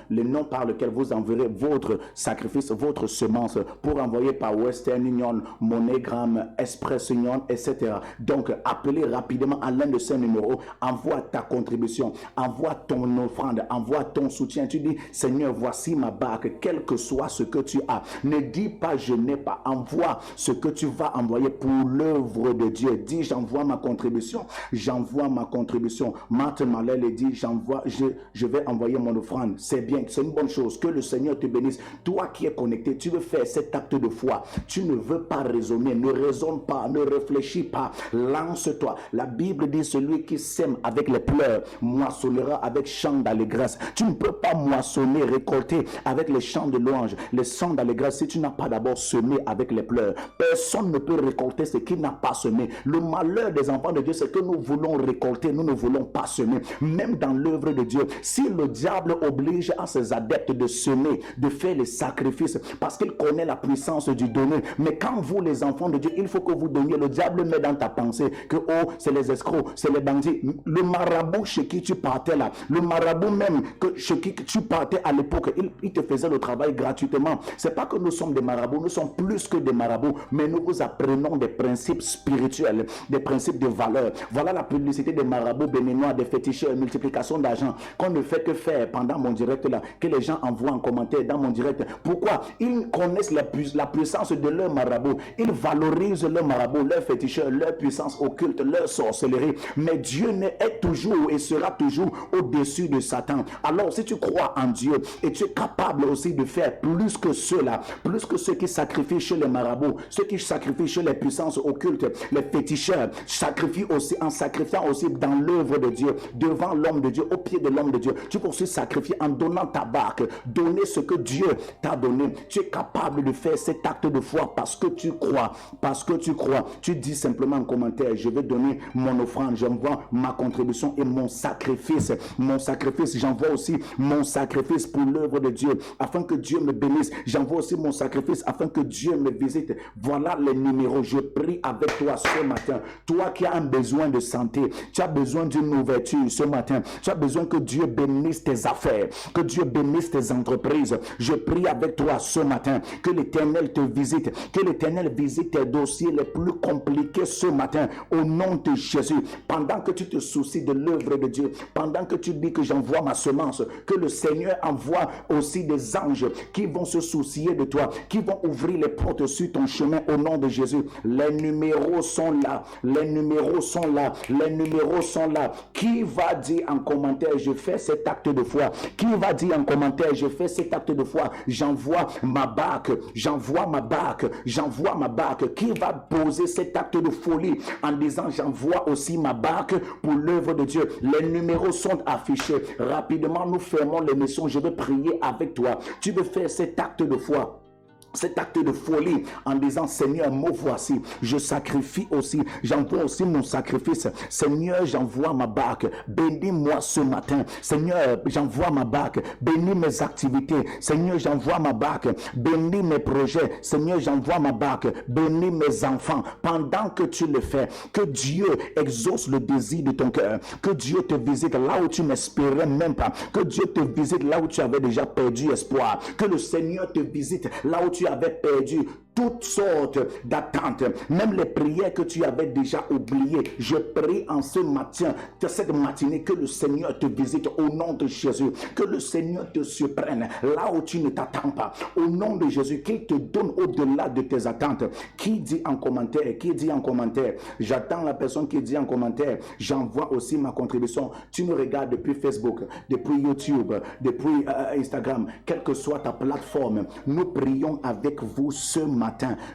les noms par lesquels vous enverrez votre sacrifice, votre semence, pour envoyer par Western Union, MoneyGram, Express Union, etc. Donc, appelez rapidement à l'un de ces numéros, envoie ta contribution, envoie ton offrande, envoie ton soutien. Tu dis, Seigneur, voici ma barque, quel que soit ce que tu as. Ne dis pas, je n'ai pas. Envoie ce que tu vas envoyer pour l'œuvre de Dieu. Dis, j'envoie ma contribution. J'envoie ma contribution. Marthe Malel dit, je vais envoyer mon offrande. C'est bien, c'est une bonne chose. Que le Seigneur te bénisse. Toi qui es connecté, tu veux faire cet acte de foi. Tu ne veux pas raisonner. Ne raisonne pas, ne réfléchis pas. Lance-toi. La Bible dit, celui qui sème avec les pleurs moissonnera avec chant d'allégresse. Tu ne peux pas moissonner, récolter avec les chants de louange, les chants d'allégresse si tu n'as pas d'abord semé avec les pleurs. Personne ne peut récolter ce qu'il n'a pas semé. Le malheur des enfants de Dieu, c'est que nous voulons récolter, nous ne voulons pas semer. Même dans l'œuvre de Dieu, si le diable oblige à ses adeptes de semer, de faire les sacrifices, parce qu'il connaît la puissance du donner, mais quand vous, les enfants de Dieu, il faut que vous donniez, le diable met dans ta pensée que oh, c'est les escrocs, c'est les bandits. Le marabout chez qui tu partais là, le marabout même chez qui tu partais à l'époque, il te faisait le travail gratuitement. C'est pas que nous sommes des marabouts, nous sommes plus que des marabouts. marabouts, mais nous vous apprenons des principes spirituels, des principes de valeur. Voilà la publicité des marabouts béninois, des féticheurs, multiplication d'argent, qu'on ne fait que faire pendant mon direct là, que les gens envoient en commentaire dans mon direct. Pourquoi? Ils connaissent la puissance de leur marabout, ils valorisent leur marabout, leur féticheur, leur puissance occulte, leur sorcellerie, mais Dieu est toujours et sera toujours au-dessus de Satan. Alors si tu crois en Dieu et tu es capable aussi de faire plus que ceux-là, plus que ceux qui sacrifient chez les marabouts, ceux qui sacrifient chez les puissances occultes, les féticheurs, sacrifient aussi en sacrifiant aussi dans l'œuvre de Dieu, devant l'homme de Dieu, au pied de l'homme de Dieu. Tu peux aussi sacrifier en donnant ta barque, donner ce que Dieu t'a donné. Tu es capable de faire cet acte de foi parce que tu crois, parce que tu crois. Tu dis simplement en commentaire, je vais donner mon offrande, j'envoie ma contribution et mon sacrifice, j'envoie aussi mon sacrifice pour l'œuvre de Dieu, afin que Dieu me bénisse. J'envoie aussi mon sacrifice afin que Dieu me visite. Voilà les numéros. Je prie avec toi ce matin. Toi qui as un besoin de santé, tu as besoin d'une ouverture ce matin. Tu as besoin que Dieu bénisse tes affaires, que Dieu bénisse tes entreprises. Je prie avec toi ce matin que l'Éternel te visite, que l'Éternel visite tes dossiers les plus compliqués ce matin au nom de Jésus. Pendant que tu te soucies de l'œuvre de Dieu, pendant que tu dis que j'envoie ma semence, que le Seigneur envoie aussi des anges qui vont se soucier de toi, qui vont ouvrir les portes sur ton chemin au nom de Jésus. Les numéros sont là, les numéros sont là, les numéros sont là. Qui va dire en commentaire, je fais cet acte de foi? Qui va dire en commentaire, je fais cet acte de foi? J'envoie ma barque, j'envoie ma barque, j'envoie ma barque. Qui va poser cet acte de folie en disant, j'envoie aussi ma barque pour l'œuvre de Dieu? Les numéros sont affichés. Rapidement, nous fermons l'émission. Je vais prier avec toi. Tu veux faire cet acte de foi, cet acte de folie en disant, Seigneur, me voici, je sacrifie aussi, j'envoie aussi mon sacrifice. Seigneur, j'envoie ma barque, bénis-moi ce matin. Seigneur, j'envoie ma barque, bénis mes activités. Seigneur, j'envoie ma barque, bénis mes projets. Seigneur, j'envoie ma barque, bénis mes enfants. Pendant que tu le fais, que Dieu exauce le désir de ton cœur, que Dieu te visite là où tu n'espérais même pas, que Dieu te visite là où tu avais déjà perdu espoir, que le Seigneur te visite là où tu avais perdu toutes sortes d'attentes, même les prières que tu avais déjà oubliées. Je prie en ce matin, cette matinée, que le Seigneur te visite au nom de Jésus, que le Seigneur te surprenne là où tu ne t'attends pas, au nom de Jésus, qu'il te donne au-delà de tes attentes. Qui dit en commentaire? Qui dit en commentaire? J'attends la personne qui dit en commentaire. J'envoie aussi ma contribution. Tu me regardes depuis Facebook, depuis YouTube, depuis Instagram, quelle que soit ta plateforme. Nous prions avec vous ce matin.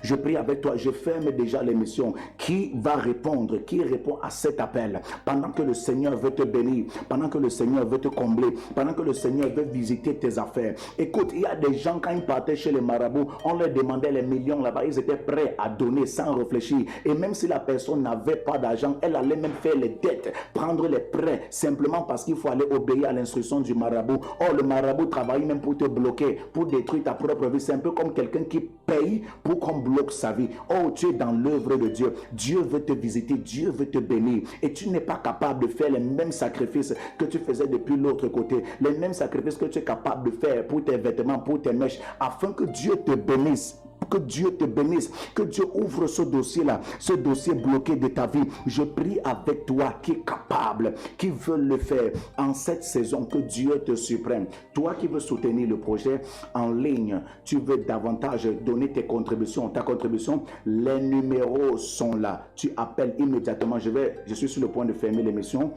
Je prie avec toi, je ferme déjà l'émission. Qui va répondre? Qui répond à cet appel? Pendant que le Seigneur veut te bénir, pendant que le Seigneur veut te combler, pendant que le Seigneur veut visiter tes affaires. Écoute, il y a des gens, quand ils partaient chez les marabouts, on leur demandait les millions là-bas, ils étaient prêts à donner sans réfléchir. Et même si la personne n'avait pas d'argent, elle allait même faire les dettes, prendre les prêts, simplement parce qu'il faut aller obéir à l'instruction du marabout. Or, le marabout travaille même pour te bloquer, pour détruire ta propre vie. C'est un peu comme quelqu'un qui paye pour qu'on bloque sa vie. Oh, tu es dans l'œuvre de Dieu. Dieu veut te visiter, Dieu veut te bénir. Et tu n'es pas capable de faire les mêmes sacrifices que tu faisais depuis l'autre côté. Les mêmes sacrifices que tu es capable de faire pour tes vêtements, pour tes mèches, afin que Dieu te bénisse. Que Dieu te bénisse, que Dieu ouvre ce dossier-là, ce dossier bloqué de ta vie. Je prie avec toi qui est capable, qui veut le faire en cette saison, que Dieu te surprenne. Toi qui veux soutenir le projet en ligne, tu veux davantage donner tes contributions, ta contribution, les numéros sont là. Tu appelles immédiatement. Je suis sur le point de fermer l'émission.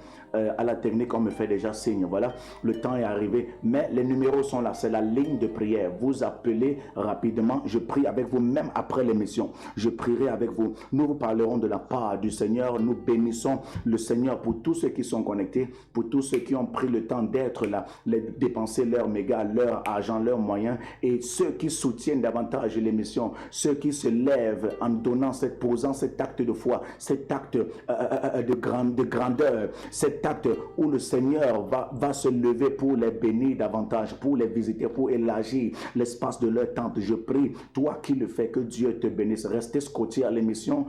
À la technique, on me fait déjà signe. Voilà, le temps est arrivé. Mais les numéros sont là. C'est la ligne de prière. Vous appelez rapidement. Je prie avec vous, même après l'émission. Je prierai avec vous. Nous vous parlerons de la part du Seigneur. Nous bénissons le Seigneur pour tous ceux qui sont connectés, pour tous ceux qui ont pris le temps d'être là, dépenser leur méga, leur argent, leurs moyens, et ceux qui soutiennent davantage l'émission, ceux qui se lèvent en donnant, posant cet acte de foi, cet acte de grandeur, cet acte où le Seigneur va se lever pour les bénir davantage, pour les visiter, pour élargir l'espace de leur tente. Je prie, toi qui qui le fait. Que Dieu te bénisse. Restez scotchés à l'émission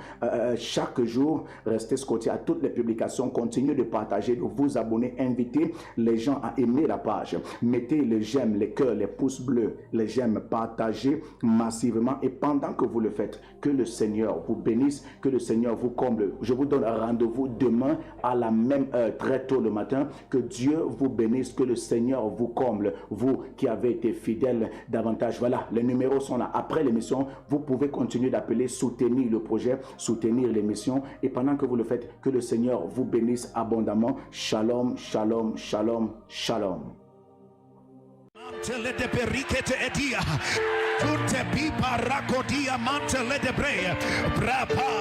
chaque jour. Restez scotchés à toutes les publications. Continuez de partager, de vous abonner. Invitez les gens à aimer la page. Mettez les j'aime, les cœurs, les pouces bleus, les j'aime. Partagez massivement. Et pendant que vous le faites, que le Seigneur vous bénisse, que le Seigneur vous comble. Je vous donne un rendez-vous demain à la même heure, très tôt le matin. Que Dieu vous bénisse, que le Seigneur vous comble, vous qui avez été fidèles davantage. Voilà, les numéros sont là. Après l'émission, vous pouvez continuer d'appeler, soutenir le projet, soutenir l'émission. Et pendant que vous le faites, que le Seigneur vous bénisse abondamment. Shalom, shalom, shalom, shalom.
Mantele de berikete edia, tunte pipa rakodia mantele de bre, brapa.